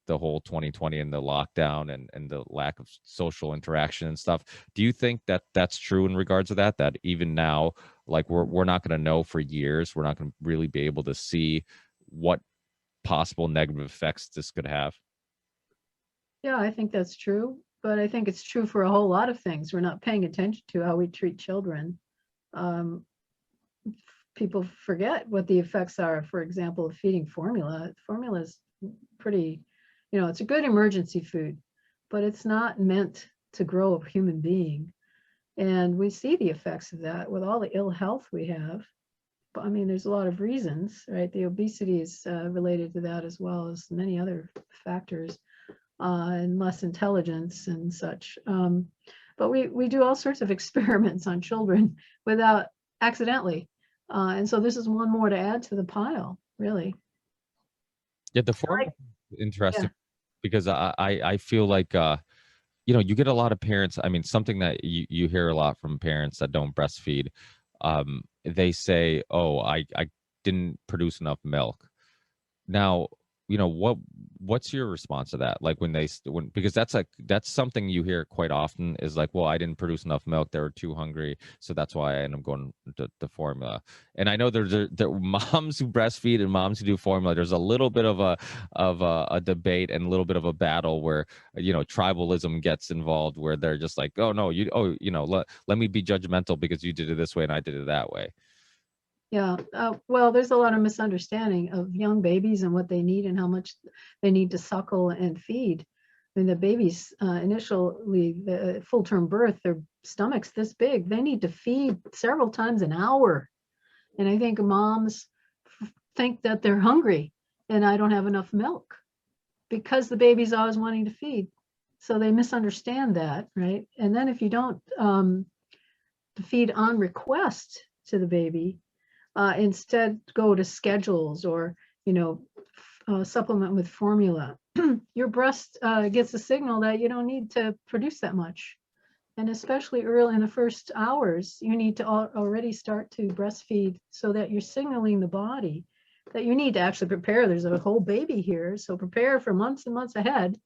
whole 2020 and the lockdown and the lack of social interaction and stuff, do you think that that's true in regards to that even now, like we're not going to know for years, we're not going to really be able to see what possible negative effects this could have? Yeah, I think that's true, but I think it's true for a whole lot of things. We're not paying attention to how we treat children. Um, People forget what the effects are, for example, of feeding formula. Formula is pretty, it's a good emergency food, but it's not meant to grow a human being. And we see the effects of that with all the ill health we have. But I mean, there's a lot of reasons, right? The obesity is related to that, as well as many other factors, and less intelligence and such. But we do all sorts of experiments on children without accidentally. And so this is one more to add to the pile, really. Yeah, the formula is Yeah. interesting because I feel like you get a lot of parents. I mean, something that you hear a lot from parents that don't breastfeed. They say, "Oh, I didn't produce enough milk." Now, what's your response to that? Like when because that's something you hear quite often is like, well, I didn't produce enough milk, they were too hungry, so that's why I end up going to formula. And I know there are moms who breastfeed and moms who do formula. There's a little bit of a debate and a little bit of a battle where tribalism gets involved, where they're just like, oh no, let me be judgmental because you did it this way and I did it that way. Yeah. Well, there's a lot of misunderstanding of young babies and what they need and how much they need to suckle and feed. I mean, the babies initially, the full-term birth, their stomachs this big. They need to feed several times an hour. And I think moms think that they're hungry and I don't have enough milk because the baby's always wanting to feed. So they misunderstand that, right? And then if you don't feed on request to the baby, instead go to schedules or supplement with formula, your breast gets a signal that you don't need to produce that much. And especially early in the first hours, you need to already start to breastfeed so that you're signaling the body that you need to actually prepare. There's a whole baby here, so prepare for months and months ahead.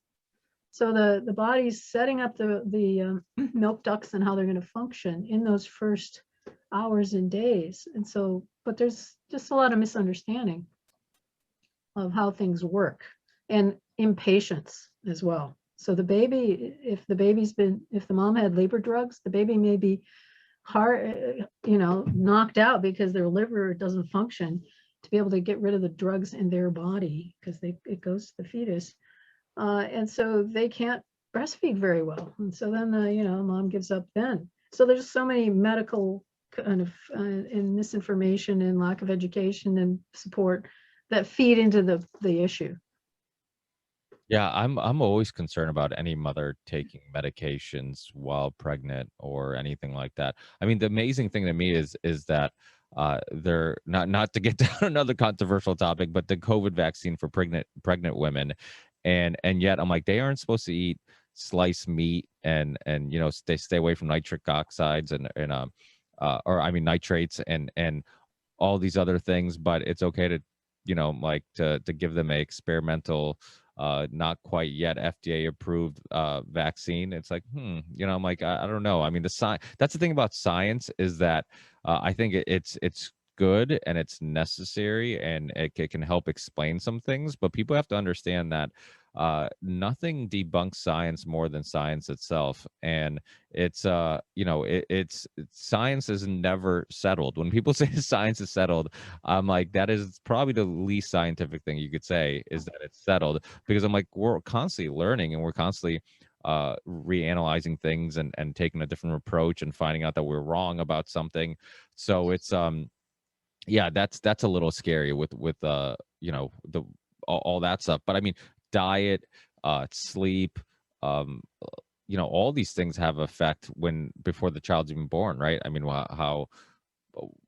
So the body's setting up the milk ducts and how they're going to function in those first hours and days. And so, but there's just a lot of misunderstanding of how things work and impatience as well. So the baby, if the mom had labor drugs, the baby may be knocked out because their liver doesn't function to be able to get rid of the drugs in their body because it goes to the fetus. And so they can't breastfeed very well. And so then mom gives up then. So there's so many medical kind of and misinformation and lack of education and support that feed into the issue. Yeah, I'm always concerned about any mother taking medications while pregnant or anything like that. I mean, the amazing thing to me is that they're not to get down another controversial topic, but the COVID vaccine for pregnant women, and yet I'm like, they aren't supposed to eat sliced meat and stay away from nitric oxides or I mean nitrates and all these other things, but it's okay to like to give them a experimental not quite yet FDA approved vaccine. It's like, I'm like, I don't know. I mean, that's the thing about science is that I think it's good and it's necessary and it can help explain some things, but people have to understand that nothing debunks science more than science itself. And it's it's science is never settled. When people say science is settled, I'm like, that is probably the least scientific thing you could say, is that it's settled, because I'm like, we're constantly learning and we're constantly reanalyzing things and taking a different approach and finding out that we're wrong about something. So it's yeah, that's a little scary with the all that stuff. But I mean, diet, sleep, all these things have effect when before the child's even born, right? I mean, how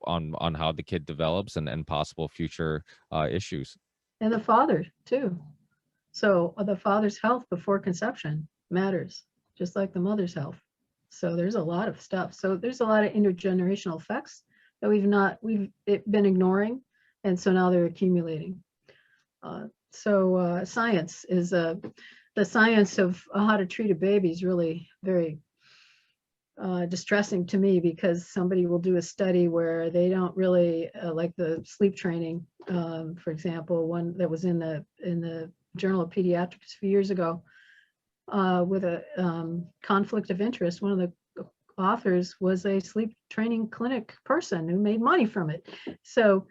on how the kid develops and possible future issues. And the father too. So the father's health before conception matters, just like the mother's health. So there's a lot of stuff. So there's a lot of intergenerational effects that we've been ignoring, and so now they're accumulating. Science is the science of how to treat a baby is really very distressing to me, because somebody will do a study where they don't really like the sleep training, for example, one that was in the Journal of Pediatrics a few years ago, with a conflict of interest. One of the authors was a sleep training clinic person who made money from it. So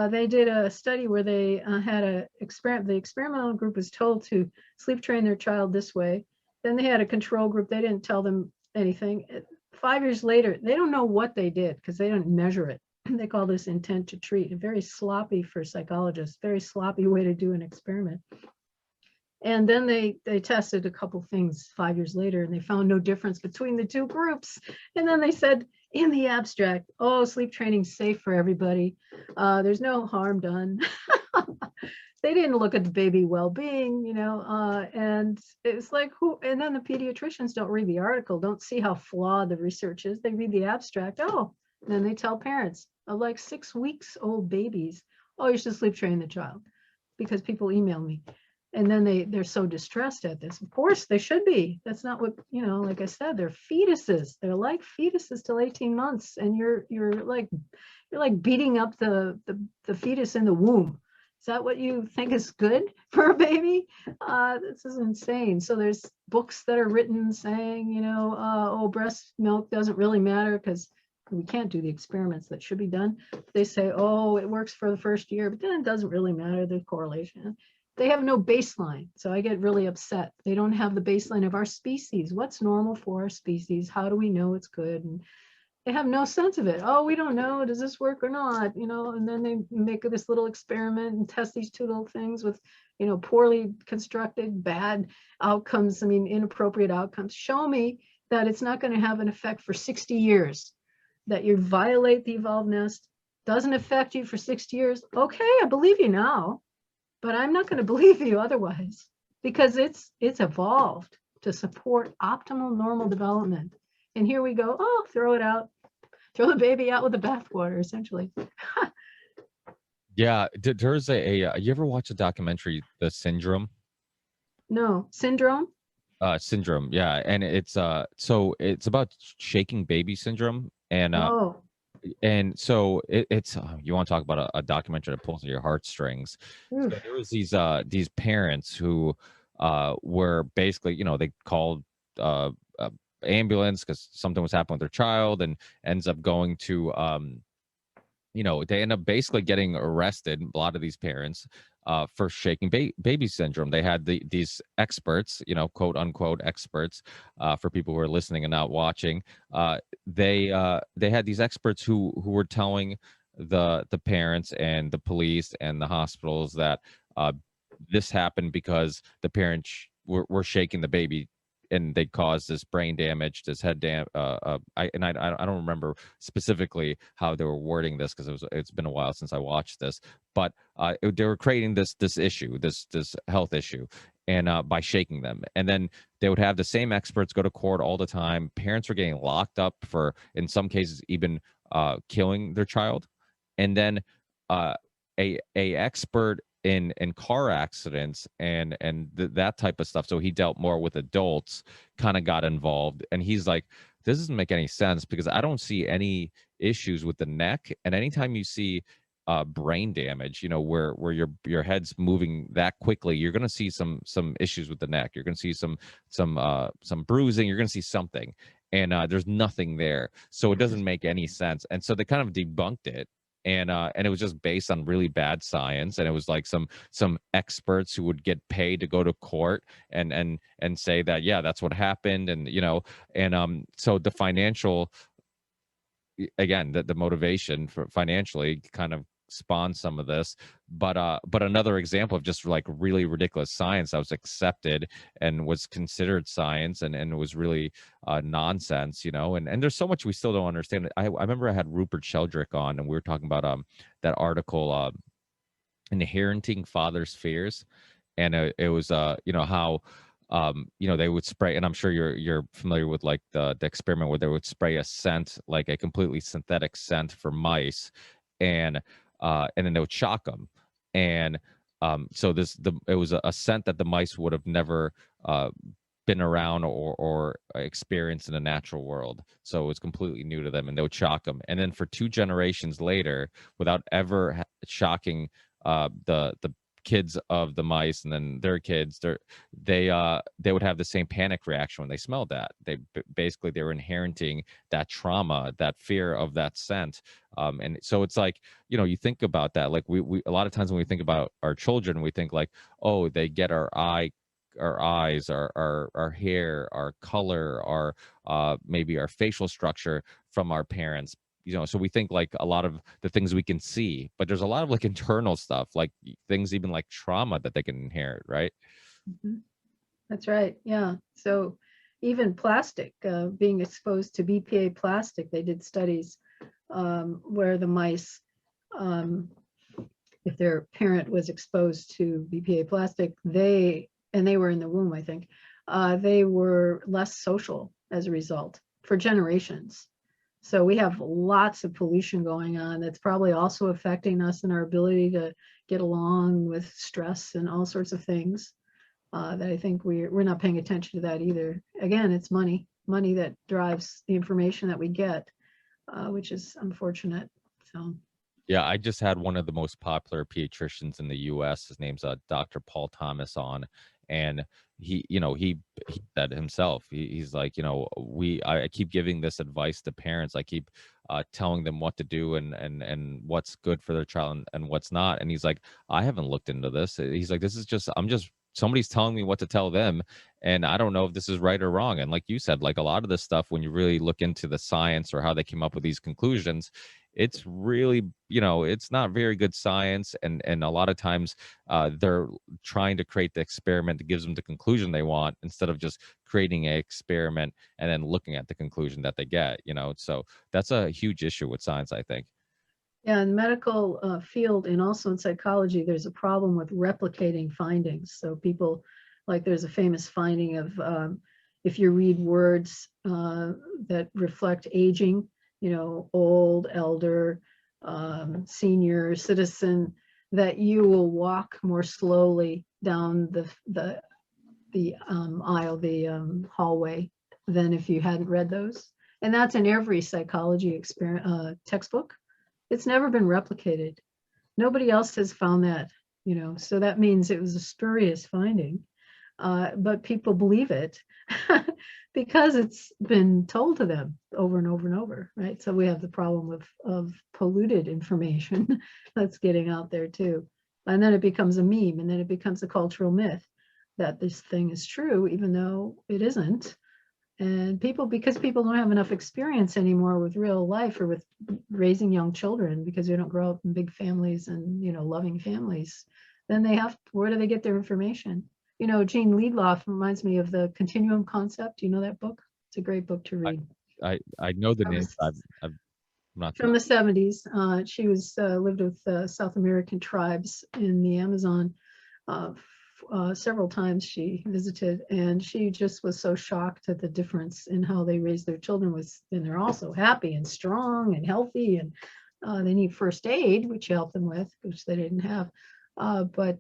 they did a study where they had the experimental group was told to sleep train their child this way. Then they had a control group. They didn't tell them anything. 5 years later, they don't know what they did because they don't measure it. They call this intent to treat. Very sloppy for psychologists, very sloppy way to do an experiment. And then they tested a couple things 5 years later, and they found no difference between the two groups. And then they said in the abstract, oh, sleep training's safe for everybody. There's no harm done. They didn't look at the baby well-being, and it's like, who? And then the pediatricians don't read the article, don't see how flawed the research is. They read the abstract. Oh, and then they tell parents of like 6 weeks old babies, oh, you should sleep train the child, because people email me. And then they're so distressed at this. Of course they should be. That's not what, like I said, they're fetuses. They're like fetuses till 18 months. And you're like beating up the fetus in the womb. Is that what you think is good for a baby? This is insane. So there's books that are written saying, oh, breast milk doesn't really matter because we can't do the experiments that should be done. They say, oh, it works for the first year, but then it doesn't really matter, the correlation. They have no baseline. So I get really upset. They don't have the baseline of our species. What's normal for our species? How do we know it's good? And they have no sense of it. Oh, we don't know. Does this work or not? And then they make this little experiment and test these two little things with, poorly constructed, bad outcomes. I mean, inappropriate outcomes. Show me that it's not going to have an effect for 60 years, that you violate the evolved nest, doesn't affect you for 60 years. Okay, I believe you now, but I'm not going to believe you otherwise, because it's evolved to support optimal normal development. And here we go, oh, throw it out, throw the baby out with the bathwater, essentially. Yeah, there's you ever watch a documentary, The Syndrome? No, syndrome? Syndrome, yeah, and it's so it's about shaking baby syndrome, and Oh, so it's you want to talk about a documentary that pulls at your heartstrings. So oof. there was these parents who were basically, they called ambulance because something was happening with their child, and ends up going to they end up basically getting arrested, a lot of these parents, for shaking baby syndrome. They had these experts, quote unquote experts, for people who are listening and not watching. They had these experts who were telling the parents and the police and the hospitals that this happened because the parents were shaking the baby, and they caused this brain damage, this head I don't remember specifically how they were wording this, because it's been a while since I watched this, but they were creating this issue, this health issue, and by shaking them. And then they would have the same experts go to court all the time. Parents were getting locked up for, in some cases, even killing their child. And then a expert in car accidents and that type of stuff, so he dealt more with adults, kind of got involved. And he's like, this doesn't make any sense, because I don't see any issues with the neck, and anytime you see brain damage, where your head's moving that quickly, you're going to see some issues with the neck. You're going to see some bruising. You're going to see something, and there's nothing there, so it doesn't make any sense. And so they kind of debunked it, and it was just based on really bad science, and it was like some experts who would get paid to go to court and say that, yeah, that's what happened, and so the financial, again, the motivation for financially kind of spawned some of this. But another example of just like really ridiculous science that was accepted and was considered science, and it was really nonsense, and there's so much we still don't understand. I remember I had Rupert Sheldrake on, and we were talking about that article, Inheriting Father's Fears. And it was how they would spray, and I'm sure you're familiar with like the experiment where they would spray a scent, like a completely synthetic scent for mice, and then they would shock them. And so it was a scent that the mice would have never been around or experienced in the natural world, so it was completely new to them, and they would shock them. And then for 2 generations later, without ever shocking the kids of the mice, and then their kids, they would have the same panic reaction when they smelled that. Basically they were inheriting that trauma, that fear of that scent. And so it's like, you think about that, like we a lot of times when we think about our children, we think like, oh, they get our eyes, our hair, our color, our maybe our facial structure from our parents. So we think like a lot of the things we can see, but there's a lot of like internal stuff, like things even like trauma that they can inherit, right? Mhm. That's right. Yeah. So even plastic, being exposed to BPA plastic, they did studies where the mice, if their parent was exposed to BPA plastic, they were in the womb, I think, they were less social as a result for generations. So we have lots of pollution going on that's probably also affecting us and our ability to get along with stress and all sorts of things, that I think we're not paying attention to that either. Again, it's money that drives the information that we get, which is unfortunate. So. Yeah, I just had one of the most popular pediatricians in the US. His name's Dr. Paul Thomas on, and he said himself, he's like, I keep giving this advice to parents. I keep telling them what to do, and what's good for their child, and what's not. And he's like, I haven't looked into this. He's like, this is just, somebody's telling me what to tell them, and I don't know if this is right or wrong. And like you said, like a lot of this stuff, when you really look into the science or how they came up with these conclusions, it's really, it's not very good science. And a lot of times they're trying to create the experiment that gives them the conclusion they want, instead of just creating an experiment and then looking at the conclusion that they get. So that's a huge issue with science, I think. Yeah, in medical field and also in psychology, there's a problem with replicating findings. So people, like there's a famous finding of if you read words that reflect aging, old, elder, senior, citizen, that you will walk more slowly down the aisle, the hallway, than if you hadn't read those. And that's in every psychology textbook. It's never been replicated. Nobody else has found that, so that means it was a spurious finding. But people believe it because it's been told to them over and over and over, right? So we have the problem of polluted information that's getting out there too. And then it becomes a meme, and then it becomes a cultural myth that this thing is true, even though it isn't. And because people don't have enough experience anymore with real life or with raising young children, because they don't grow up in big families and, loving families, then where do they get their information? Gene Liedloff reminds me of the continuum concept. You know that book? It's a great book to read. I know the name. I'm not from the 70s. She lived with South American tribes in the Amazon. Several times she visited, and she just was so shocked at the difference in how they raise their children, and they're also happy and strong and healthy, and they need first aid, which you help them with, which they didn't have. But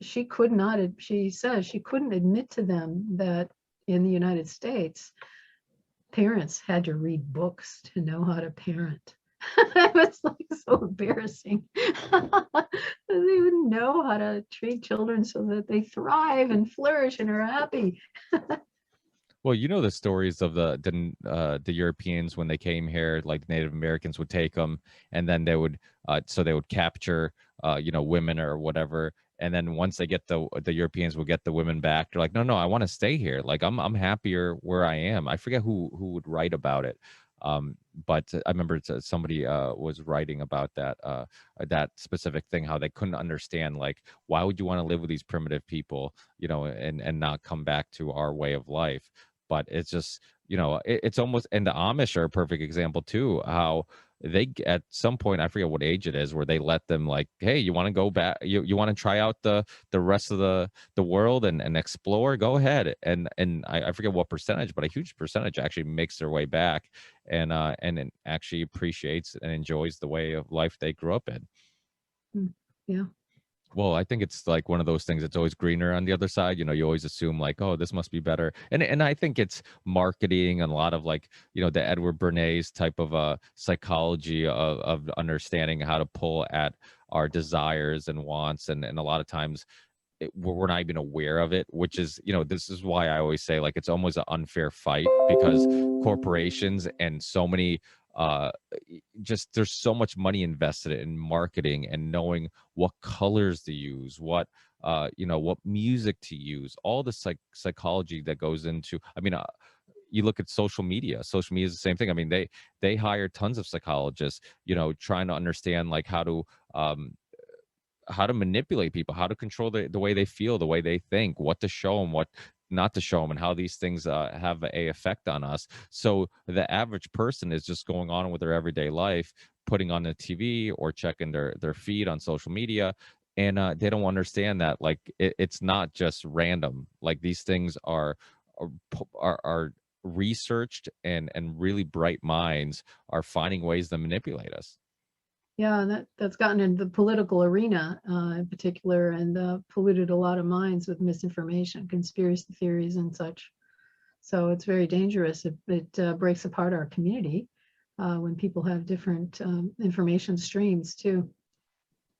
she says she couldn't admit to them that in the United States, parents had to read books to know how to parent. It was like so embarrassing. They wouldn't know how to treat children so that they thrive and flourish and are happy. Well, you know the stories of the Europeans when they came here, like Native Americans would take them, and then they would so they would capture women or whatever, and then once they get the Europeans will get the women back. They're like, no, no, I want to stay here. Like I'm happier where I am. I forget who would write about it, but I remember somebody was writing about that specific thing, how they couldn't understand, like, why would you want to live with these primitive people, and not come back to our way of life. But it's just, it's almost, and the Amish are a perfect example too, how at some point, I forget what age it is, where they let them, like, hey, you want to go back, you want to try out the rest of the world and explore, go ahead. And I forget what percentage, but a huge percentage actually makes their way back and it actually appreciates and enjoys the way of life they grew up in. Yeah. Well, I think it's like one of those things that's always greener on the other side. You always assume, like, oh, this must be better. And I think it's marketing and a lot of, like, the Edward Bernays type of psychology of understanding how to pull at our desires and wants. And a lot of times we're not even aware of it, which is, this is why I always say, like, it's almost an unfair fight, because corporations and so many just, there's so much money invested in marketing and knowing what colors to use, what music to use, all the psychology that goes into, I mean, you look at social media is the same thing. I mean, they hire tons of psychologists, trying to understand, like, how to manipulate people, how to control the way they feel, the way they think, what to show them, what not to show them, and how these things have a effect on us. So the average person is just going on with their everyday life, putting on the TV or checking their feed on social media, and they don't understand that, like, it's not just random. Like, these things are researched, and really bright minds are finding ways to manipulate us. Yeah, and that's gotten into the political arena in particular, and polluted a lot of minds with misinformation, conspiracy theories, and such. So it's very dangerous. It breaks apart our community when people have different information streams too.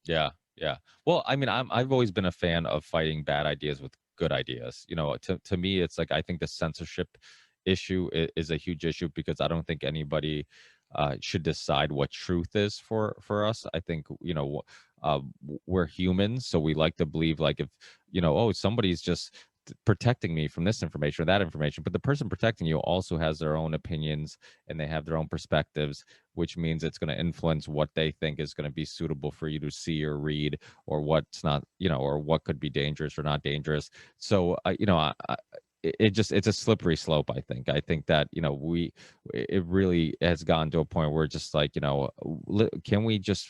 Yeah, yeah. Well, I mean, I've always been a fan of fighting bad ideas with good ideas. To me, it's like, I think the censorship issue is a huge issue, because I don't think anybody should decide what truth is for us. I think, we're humans, so we like to believe, like, if, oh, somebody's just protecting me from this information or that information, but the person protecting you also has their own opinions, and they have their own perspectives, which means it's going to influence what they think is going to be suitable for you to see or read, or what's not, or what could be dangerous or not dangerous. So, it's a slippery slope. I think that, it really has gone to a point where, just like, can we just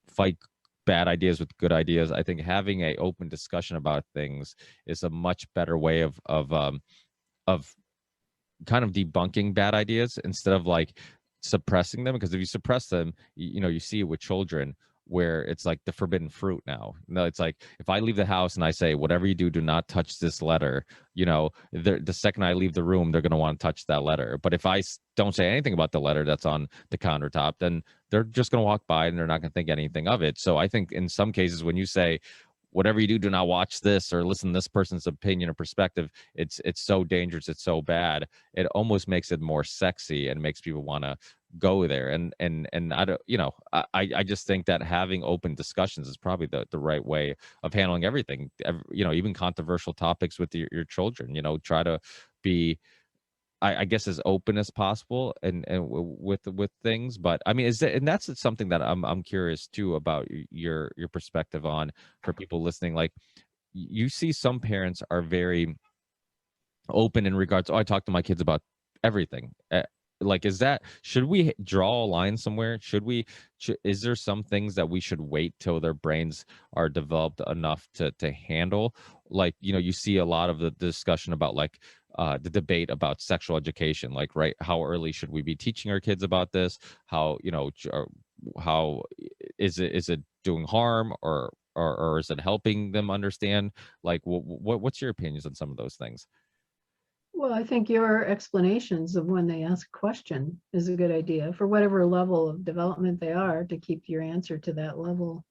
fight bad ideas with good ideas? I think having a open discussion about things is a much better way of kind of debunking bad ideas, instead of, like, suppressing them. Because if you suppress them, you see it with children, where it's like the forbidden fruit now. No, it's like, if I leave the house and I say, whatever you do not touch this letter, the second I leave the room, they're going to want to touch that letter. But if I don't say anything about the letter that's on the countertop, then they're just going to walk by and they're not going to think anything of it. So I think in some cases, when you say, whatever you do not watch this or listen to this person's opinion or perspective, it's so dangerous, it's so bad, it almost makes it more sexy and makes people want to go there. And I don't, I just think that having open discussions is probably the right way of handling everything. Even controversial topics with your children. Try to be, I guess, as open as possible, with things. But I mean, and that's something that I'm curious too about your perspective on, for people listening. Like, you see some parents are very open in regards, oh, I talk to my kids about everything. Like, should we draw a line somewhere? Is there some things that we should wait till their brains are developed enough to handle? Like, you see a lot of the discussion about, like, the debate about sexual education, like, right, how early should we be teaching our kids about this? How, how is it doing harm, or is it helping them understand? Like, what's your opinions on some of those things? Well, I think your explanations of when they ask a question is a good idea for whatever level of development they are, to keep your answer to that level,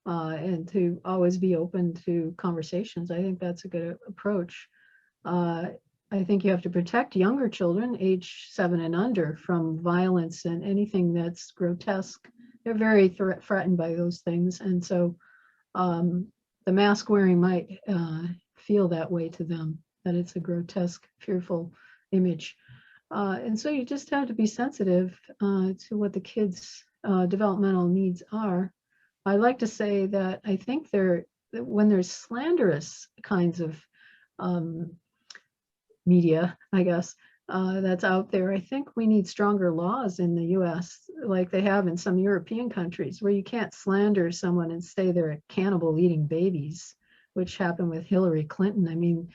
and to always be open to conversations. I think that's a good approach. Uh, I think you have to protect younger children, age 7 and under, from violence and anything that's grotesque. They're very threatened by those things. And so the mask wearing might feel that way to them, that it's a grotesque, fearful image. And so you just have to be sensitive to what the kids' developmental needs are. I like to say that I think when there's slanderous kinds of media, I guess, that's out there, I think we need stronger laws in the US, like they have in some European countries, where you can't slander someone and say they're a cannibal eating babies, which happened with Hillary Clinton. I mean,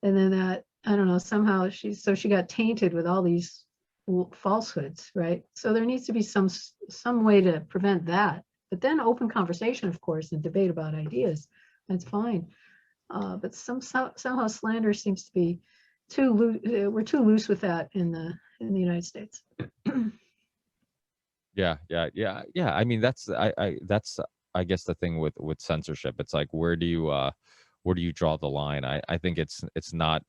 and then that, I don't know, somehow she got tainted with all these falsehoods, right? So there needs to be some way to prevent that. But then open conversation, of course, and debate about ideas. That's fine. But somehow slander seems to be too loose. We're too loose with that in the United States. Yeah. I mean, that's I guess the thing with censorship. It's like, where do you draw the line? I think it's not,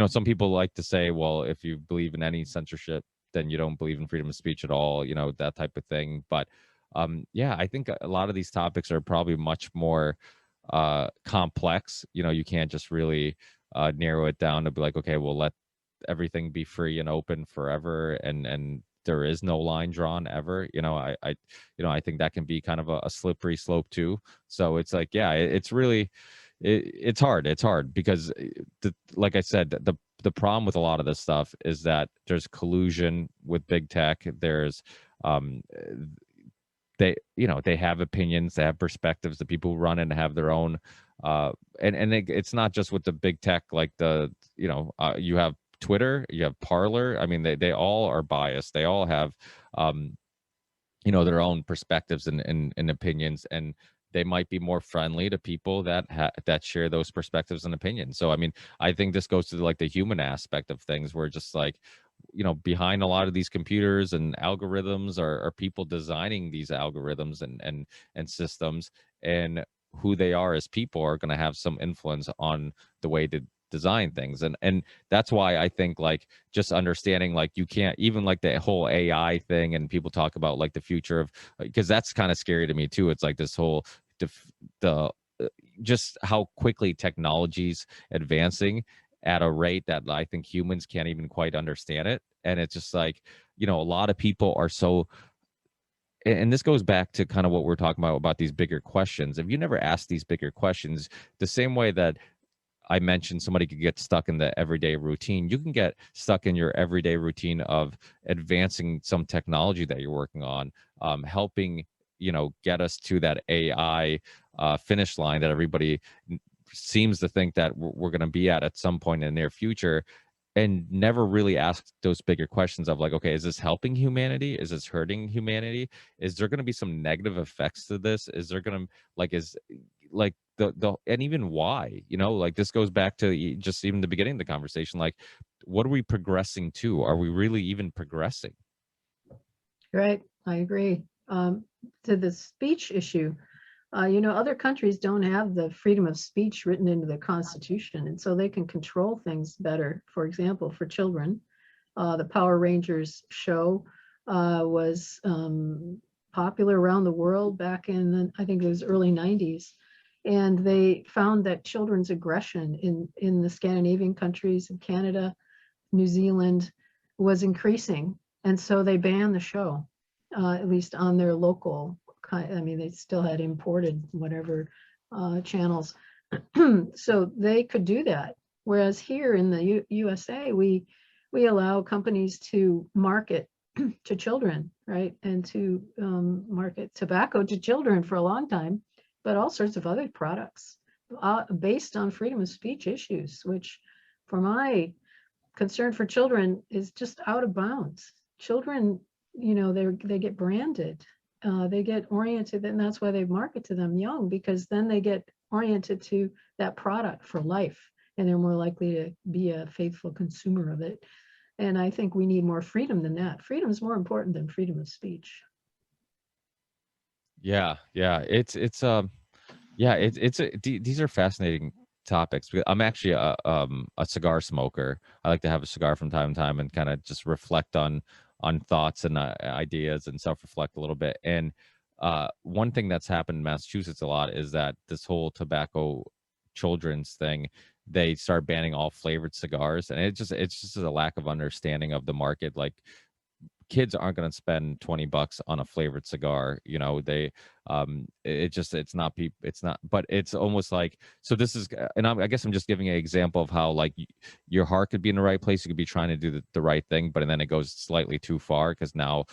some people like to say, well, if you believe in any censorship, then you don't believe in freedom of speech at all, that type of thing. But yeah, I think a lot of these topics are probably much more complex. You can't just really narrow it down to be like, okay, well, let everything be free and open forever, and there is no line drawn ever. I think that can be kind of a slippery slope too. So it's like, yeah, it's really, it's hard because like I said, the problem with a lot of this stuff is that there's collusion with big tech. There's they have opinions, they have perspectives. The people who run and have their own and it's not just with the big tech, like you have Twitter, you have Parler. I mean, they all are biased. They all have their own perspectives and opinions, and they might be more friendly to people that share those perspectives and opinions. So I mean, I think this goes to like the human aspect of things, where just like, behind a lot of these computers and algorithms are people designing these algorithms and systems, and who they are as people are going to have some influence on the way to design things. And that's why I think, like, just understanding, like, you can't even, like, the whole AI thing, and people talk about like the future of, because that's kind of scary to me too. It's like this whole just how quickly technology's advancing at a rate that I think humans can't even quite understand it. And it's just like, a lot of people are so, and this goes back to kind of what we're talking about these bigger questions. If you never ask these bigger questions, the same way that I mentioned somebody could get stuck in the everyday routine, you can get stuck in your everyday routine of advancing some technology that you're working on, helping, get us to that AI finish line that everybody seems to think that we're going to be at some point in the near future, and never really ask those bigger questions of like, okay, is this helping humanity? Is this hurting humanity? Is there going to be some negative effects to this? Is there going to, like, is like the and even why, like, this goes back to just even the beginning of the conversation, like, what are we progressing to? Are we really even progressing? Right, I agree. To the speech issue, other countries don't have the freedom of speech written into the Constitution, and so they can control things better. For example, for children, the Power Rangers show was popular around the world back in I think it was early 90s. And they found that children's aggression in the Scandinavian countries, in Canada, New Zealand, was increasing. And so they banned the show, at least on their local, I mean, they still had imported whatever channels. So they could do that. Whereas here in the USA, we allow companies to market to children, right? And to market tobacco to children for a long time, but all sorts of other products based on freedom of speech issues, which, for my concern for children, is just out of bounds. Children, they get branded, they get oriented, and that's why they market to them young, because then they get oriented to that product for life. and they're more likely to be a faithful consumer of it. And I think we need more freedom than that. Freedom is more important than freedom of speech. Yeah, yeah. These are fascinating topics. I'm actually a cigar smoker. I like to have a cigar from time to time and kind of just reflect on thoughts and ideas and self-reflect a little bit. And one thing that's happened in Massachusetts a lot is that this whole tobacco children's thing, they start banning all flavored cigars, and it's just a lack of understanding of the market. Like, kids aren't going to spend $20 on a flavored cigar. They it's not people, it's not, but it's almost like, so this is, and I guess I'm just giving an example of how, like, your heart could be in the right place, you could be trying to do the right thing, but then it goes slightly too far, because now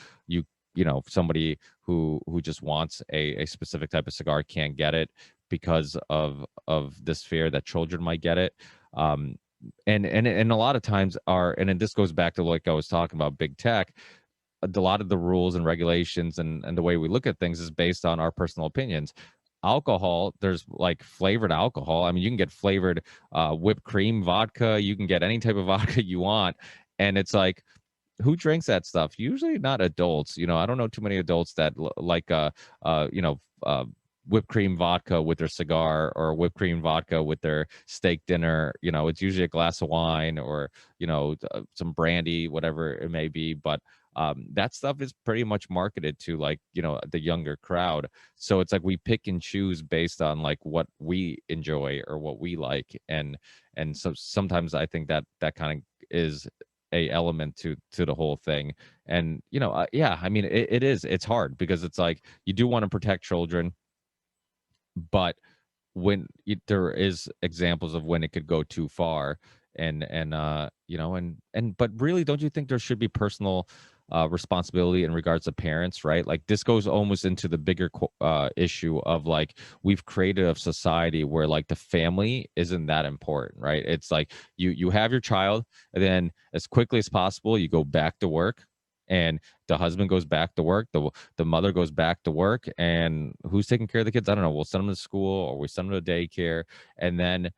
somebody who just wants a specific type of cigar can't get it because of this fear that children might get it. And a lot of times and then this goes back to, like I was talking about, big tech. A lot of the rules and regulations and the way we look at things is based on our personal opinions. Alcohol, there's like flavored alcohol. I mean, you can get flavored whipped cream vodka, you can get any type of vodka you want, and it's like, who drinks that stuff? Usually not adults. I don't know too many adults that like whipped cream vodka with their cigar, or whipped cream vodka with their steak dinner. It's usually a glass of wine, or some brandy, whatever it may be. But that stuff is pretty much marketed to, like, the younger crowd. So it's like we pick and choose based on, like, what we enjoy or what we like. And so sometimes I think that kind of is a element to the whole thing. And yeah, I mean, it's hard, because it's like, you do want to protect children, but there is examples of when it could go too far. And but really, don't you think there should be personal responsibility in regards to parents, right? Like, this goes almost into the bigger issue of, like, we've created a society where, like, the family isn't that important, right? It's like, you have your child, and then as quickly as possible you go back to work, and the husband goes back to work, the mother goes back to work, and who's taking care of the kids? I don't know. We'll send them to school, or we send them to daycare. And then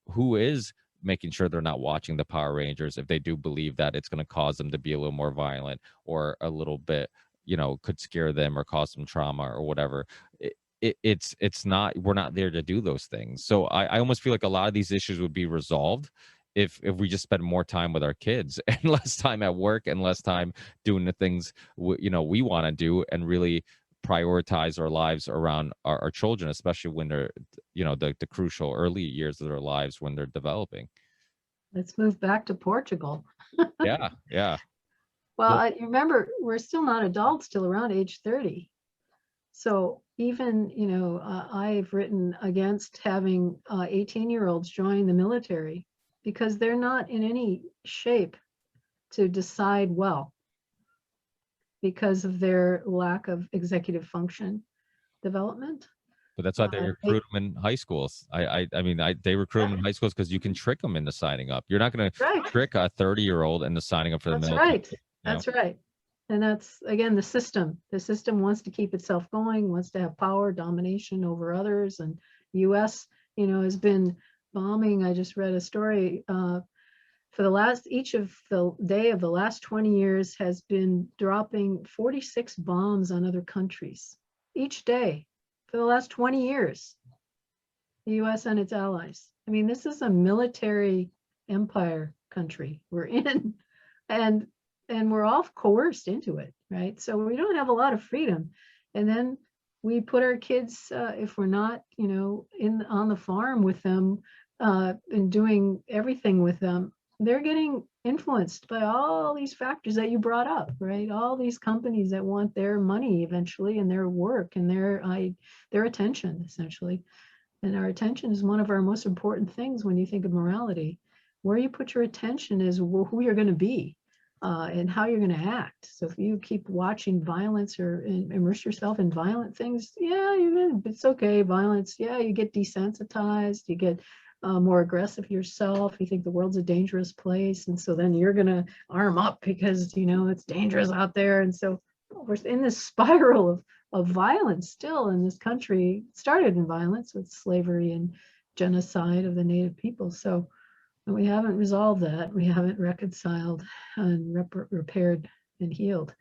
who is making sure they're not watching the Power Rangers if they do believe that it's going to cause them to be a little more violent, or a little bit, could scare them or cause them trauma or whatever? It's not, we're not there to do those things. So I almost feel like a lot of these issues would be resolved if we just spend more time with our kids, and less time at work, and less time doing the things we want to do, and really prioritize our lives around our children, especially when they're the crucial early years of their lives, when they're developing. Let's move back to Portugal. Yeah, yeah. Well, you remember, we're still not adults till around age 30. So even, I've written against having 18-year-olds join the military, because they're not in any shape to decide well, because of their lack of executive function development. But that's why they recruit them in high schools. They recruit them in high schools because you can trick them into signing up. You're not going to Right. trick a 30-year-old into signing up for the That's military. right. That's right. And that's, again, the system. The system wants to keep itself going, wants to have power, domination over others. And U.S., has been bombing. I just read a story for each of the day of the last 20 years has been dropping 46 bombs on other countries each day for the last 20 years, the U.S. and its allies. I mean, this is a military empire country we're in, and we're all coerced into it, right? So we don't have a lot of freedom. And then we put our kids, if we're not, on the farm with them and doing everything with them, they're getting influenced by all these factors that you brought up, right? All these companies that want their money eventually, and their work, and their attention, essentially. And our attention is one of our most important things when you think of morality. Where you put your attention is who you're going to be and how you're going to act. So if you keep watching violence or immerse yourself in violent things, it's okay. Violence, you get desensitized, you get more aggressive yourself. You think the world's a dangerous place, and so then you're going to arm up because it's dangerous out there. And so we're in this spiral of violence still in this country. It started in violence with slavery and genocide of the native people. So And we haven't resolved that. We haven't reconciled and repaired and healed.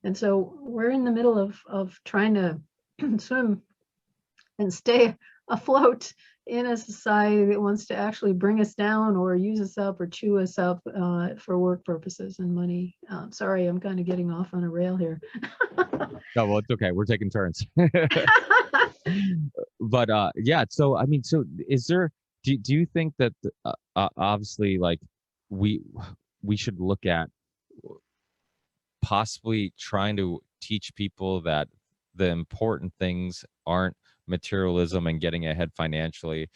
And so we're in the middle of trying to swim and stay afloat in a society that wants to actually bring us down or use us up or chew us up for work purposes and money. Sorry, I'm kind of getting off on a rail here. No, well, it's okay. We're taking turns. But yeah, so I mean, so is there, do you think that obviously, like, we we should look at possibly trying to teach people that the important things aren't materialism and getting ahead financially,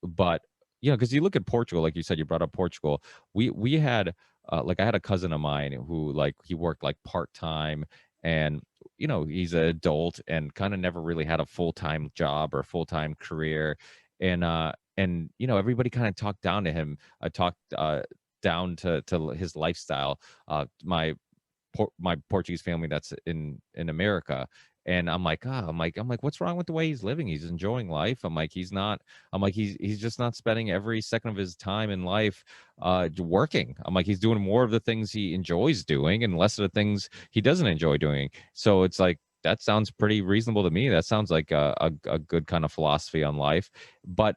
but because you look at Portugal, like you said, you brought up Portugal. We had like I had a cousin of mine who, like, he worked like part-time, and he's an adult and kind of never really had a full-time job or full-time career, and everybody kind of talked down to him, talked down to his lifestyle. My Portuguese family that's in America. And I'm like, I'm like, what's wrong with the way he's living? He's enjoying life. I'm like, he's just not spending every second of his time in life working. I'm like, he's doing more of the things he enjoys doing and less of the things he doesn't enjoy doing. So it's like, that sounds pretty reasonable to me. That sounds like a good kind of philosophy on life. But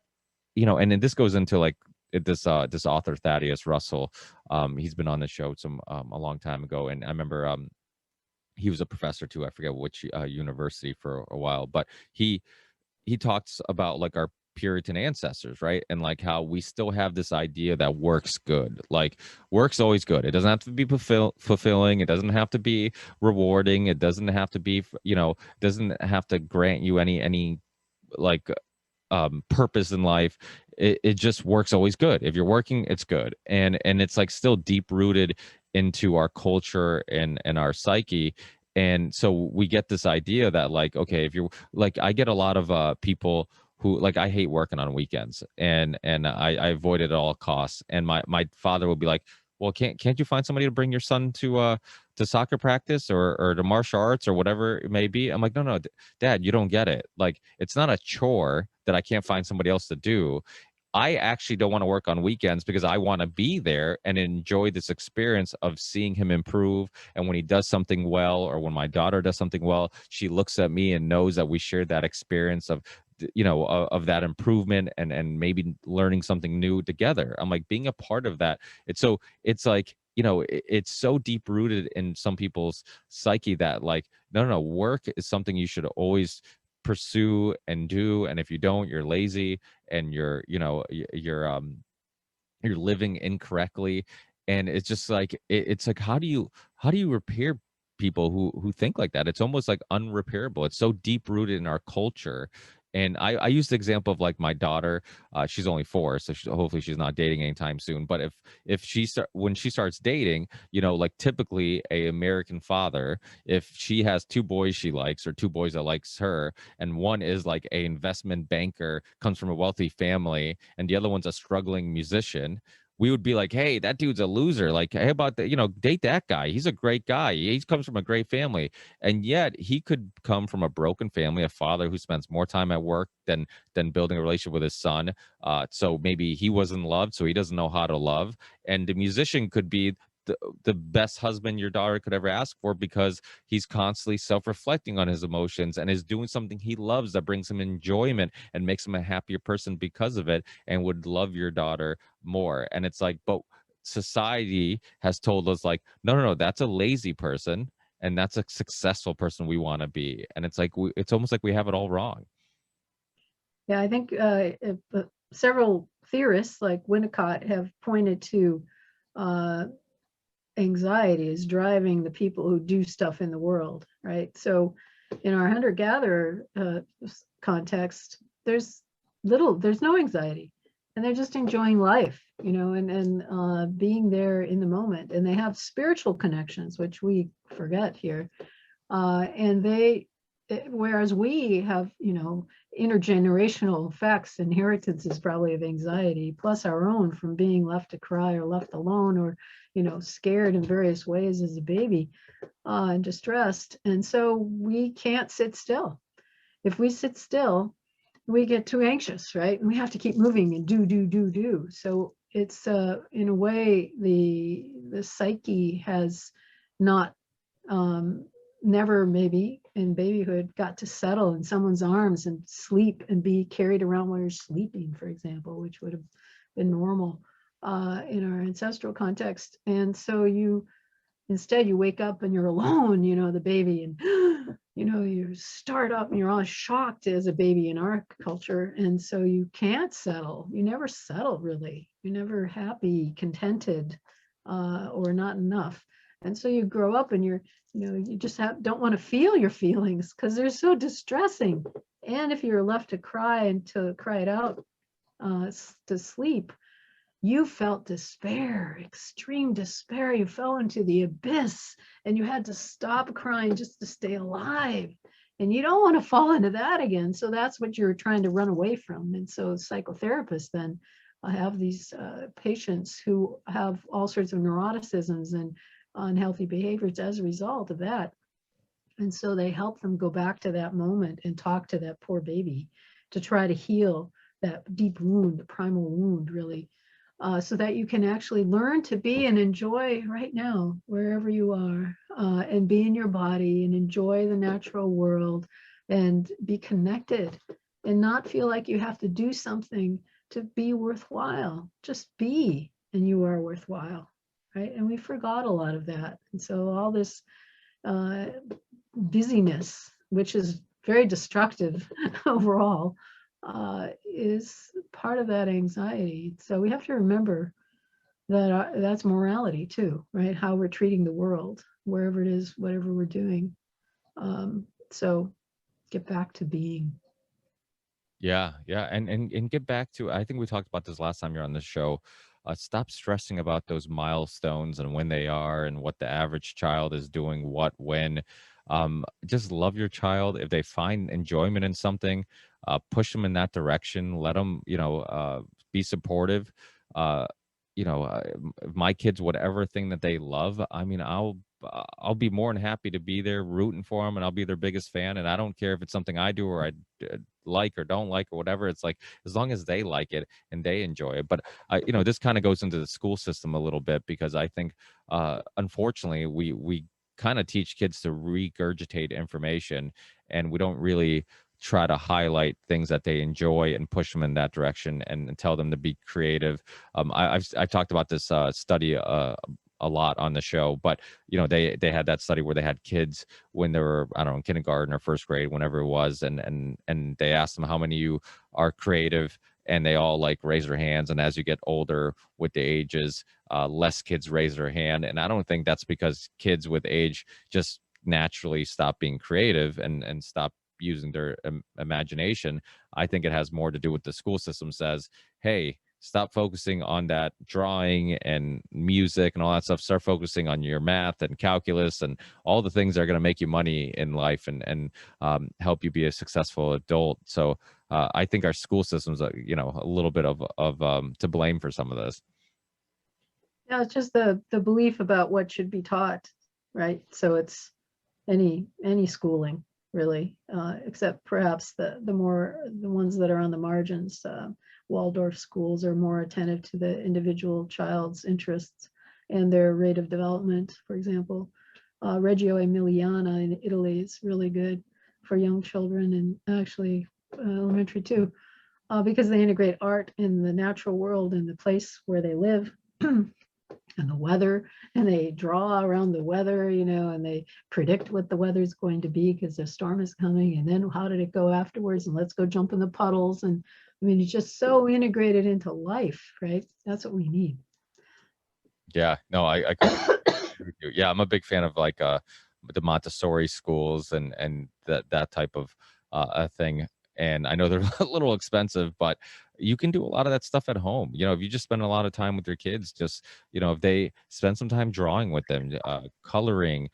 and then this goes into like this author Thaddeus Russell. He's been on the show a long time ago, and I remember he was a professor too. I forget which university for a while, but he talks about like our Puritan ancestors, right? And like how we still have this idea that work's good. Like, work's always good. It doesn't have to be fulfilling. It doesn't have to be rewarding. It doesn't have to be, doesn't have to grant you any like purpose in life. It just works always good. If you're working, it's good. And it's like still deep rooted into our culture and our psyche. And so we get this idea that, like, okay, if you're like, I get a lot of people who, like, I hate working on weekends, and I avoid it at all costs. And my father will be like, well, can't you find somebody to bring your son to soccer practice or to martial arts or whatever it may be? I'm like, no, Dad, you don't get it. Like, it's not a chore that I can't find somebody else to do. I actually don't want to work on weekends because I want to be there and enjoy this experience of seeing him improve. And when he does something well, or when my daughter does something well, she looks at me and knows that we shared that experience of that improvement and maybe learning something new together. I'm like, being a part of that. It's like, it's so deep rooted in some people's psyche that, like, no, work is something you should always pursue and do. And if you don't, you're lazy, and you're living incorrectly. And it's just like, it's like, how do you repair people who think like that? It's almost like unrepairable. It's so deep rooted in our culture. And I use the example of like my daughter. She's only 4, so hopefully she's not dating anytime soon. But if when she starts dating, like, typically a American father, if she has 2 boys she likes, or 2 boys that likes her, and one is like a investment banker, comes from a wealthy family, and the other one's a struggling musician, we would be like, hey, that dude's a loser. Like, hey, about that, date that guy. He's a great guy. He comes from a great family. And yet he could come from a broken family, a father who spends more time at work than building a relationship with his son. So maybe he wasn't loved, so he doesn't know how to love. And the musician could be the best husband your daughter could ever ask for, because he's constantly self-reflecting on his emotions and is doing something he loves that brings him enjoyment and makes him a happier person because of it, and would love your daughter more. And it's like, but society has told us, like, no, that's a lazy person, and that's a successful person we want to be. And it's like, it's almost like we have it all wrong. Yeah, I think several theorists like Winnicott have pointed to anxiety is driving the people who do stuff in the world, right? So in our hunter-gatherer context, there's no anxiety, and they're just enjoying life, and being there in the moment. And they have spiritual connections, which we forget here. Whereas we have, intergenerational effects, inheritances probably of anxiety, plus our own from being left to cry or left alone, or, scared in various ways as a baby, and distressed. And so we can't sit still. If we sit still, we get too anxious, right? And we have to keep moving and do. So it's in a way the psyche has not never maybe in babyhood got to settle in someone's arms and sleep and be carried around while you're sleeping, for example, which would have been normal in our ancestral context. And so instead you wake up and you're alone, the baby, and you start up and you're all shocked as a baby in our culture. And so you can't settle. You never settle, really. You're never happy, contented, or not enough. And so you grow up and you just don't want to feel your feelings because they're so distressing. And if you're left to cry and to cry it out to sleep, you felt despair, extreme despair. You fell into the abyss and you had to stop crying just to stay alive. And you don't want to fall into that again. So that's what you're trying to run away from. And so psychotherapists then have these patients who have all sorts of neuroticisms and unhealthy behaviors as a result of that. And so they help them go back to that moment and talk to that poor baby to try to heal that deep wound, the primal wound, really. So that you can actually learn to be and enjoy right now, wherever you are, and be in your body and enjoy the natural world and be connected and not feel like you have to do something to be worthwhile. Just be, and you are worthwhile, right? And we forgot a lot of that. And so all this busyness, which is very destructive overall, is part of that anxiety. So we have to remember that that's morality too, right? How we're treating the world, wherever it is, whatever we're doing. So get back to being. Yeah, yeah, and get back to, I think we talked about this last time you're on the show. Stop stressing about those milestones and when they are and what the average child is doing, what, when. Just love your child. If they find enjoyment in something, push them in that direction. Let them, be supportive. Uh, my kids, whatever thing that they love, I mean, I'll be more than happy to be there rooting for them, and I'll be their biggest fan. And I don't care if it's something I do or I like or don't like or whatever. It's like, as long as they like it and they enjoy it. But this kind of goes into the school system a little bit, because I think unfortunately we kind of teach kids to regurgitate information, and we don't really try to highlight things that they enjoy and push them in that direction, and tell them to be creative. I've talked about this study a lot on the show, but they had that study where they had kids when they were, I don't know, in kindergarten or first grade, whenever it was, and they asked them how many of you are creative, and they all like raise their hands. And as you get older with the ages, less kids raise their hand. And I don't think that's because kids with age just naturally stop being creative and stop using their imagination. I think it has more to do with the school system says, hey, stop focusing on that drawing and music and all that stuff. Start focusing on your math and calculus and all the things that are going to make you money in life and help you be a successful adult. So I think our school system's a little bit of to blame for some of this. Yeah, it's just the belief about what should be taught, right? So it's any schooling, really, except perhaps the ones that are on the margins. Waldorf schools are more attentive to the individual child's interests and their rate of development. For example, Reggio Emiliana in Italy is really good for young children, and actually elementary too, because they integrate art in the natural world and the place where they live. And the weather, and they draw around the weather, and they predict what the weather is going to be because the storm is coming, and then how did it go afterwards, and let's go jump in the puddles. And I mean, it's just so integrated into life, right? That's what we need. Yeah, no, I agree with you. Yeah, I'm a big fan of like the Montessori schools and that type of thing. And I know they're a little expensive, but you can do a lot of that stuff at home. If you just spend a lot of time with your kids, just if they spend some time drawing with them, coloring,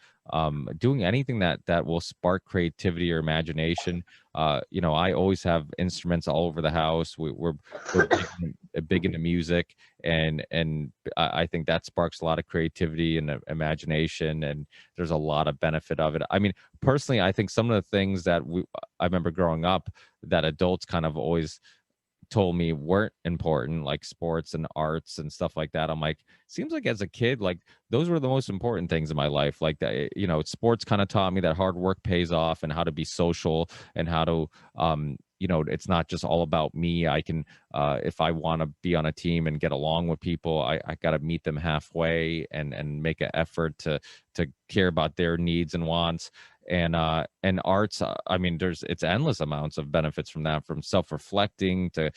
doing anything that will spark creativity or imagination. I always have instruments all over the house. We're big into music, and I think that sparks a lot of creativity and imagination, and there's a lot of benefit of it. I mean, personally, I think some of the things that I remember growing up that adults kind of always told me weren't important, like sports and arts and stuff like that. I'm like, seems like as a kid, like those were the most important things in my life. Like that, sports kind of taught me that hard work pays off and how to be social and how to, it's not just all about me. I can, if I want to be on a team and get along with people, I got to meet them halfway and make an effort to care about their needs and wants. And arts, I mean, it's endless amounts of benefits from that, from self-reflecting to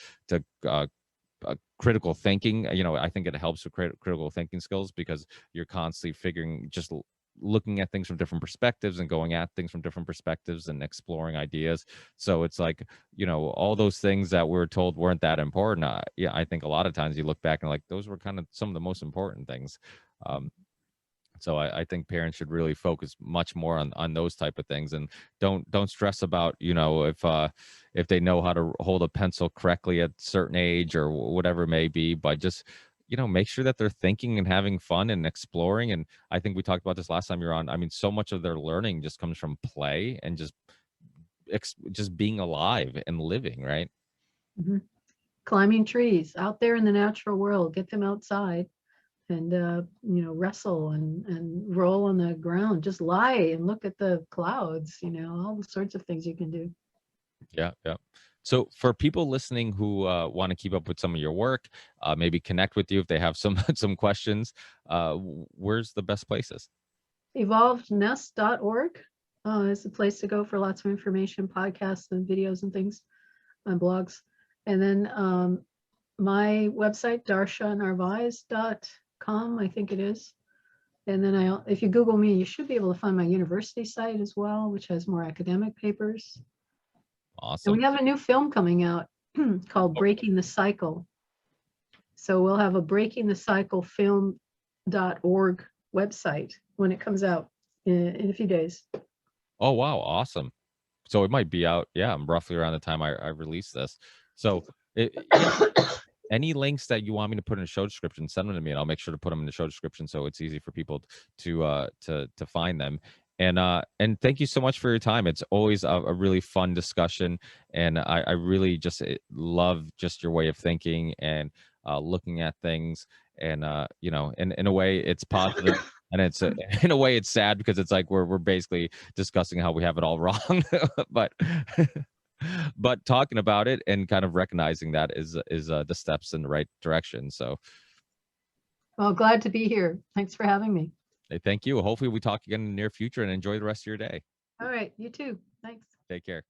critical thinking. I think it helps with critical thinking skills because you're constantly figuring, just looking at things from different perspectives and going at things from different perspectives and exploring ideas. So it's like, all those things that we were told weren't that important. Yeah, I think a lot of times you look back and like those were kind of some of the most important things. So I think parents should really focus much more on those type of things, and don't stress about, if they know how to hold a pencil correctly at a certain age or whatever it may be, but just, make sure that they're thinking and having fun and exploring. And I think we talked about this last time you were on. I mean, so much of their learning just comes from play and just being alive and living, right? Mhm. Climbing trees out there in the natural world, get them outside and wrestle and roll on the ground, just lie and look at the clouds, all the sorts of things you can do. Yeah, yeah. So for people listening who want to keep up with some of your work, maybe connect with you if they have some some questions, where's the best places? Evolvednest.org is the place to go for lots of information, podcasts and videos and things, and blogs. And then my website, darcianarvaez.com, I think it is. And then if you Google me, you should be able to find my university site as well, which has more academic papers. And Awesome. we have a new film coming out called Breaking the Cycle. So we'll have a Breaking the Cycle film.org website when it comes out in a few days. Oh, wow. Awesome. So it might be out, yeah, roughly around the time I release this. So any links that you want me to put in the show description, send them to me, and I'll make sure to put them in the show description so it's easy for people to find them. And thank you so much for your time. It's always a really fun discussion, and I really just love just your way of thinking and looking at things. And in a way, it's positive. And it's in a way it's sad because it's like we're basically discussing how we have it all wrong, but but talking about it and kind of recognizing that is the steps in the right direction. So Well, glad to be here. Thanks for having me. thank you. Hopefully we talk again in the near future, and enjoy the rest of your day. All right, you too. Thanks. Take care.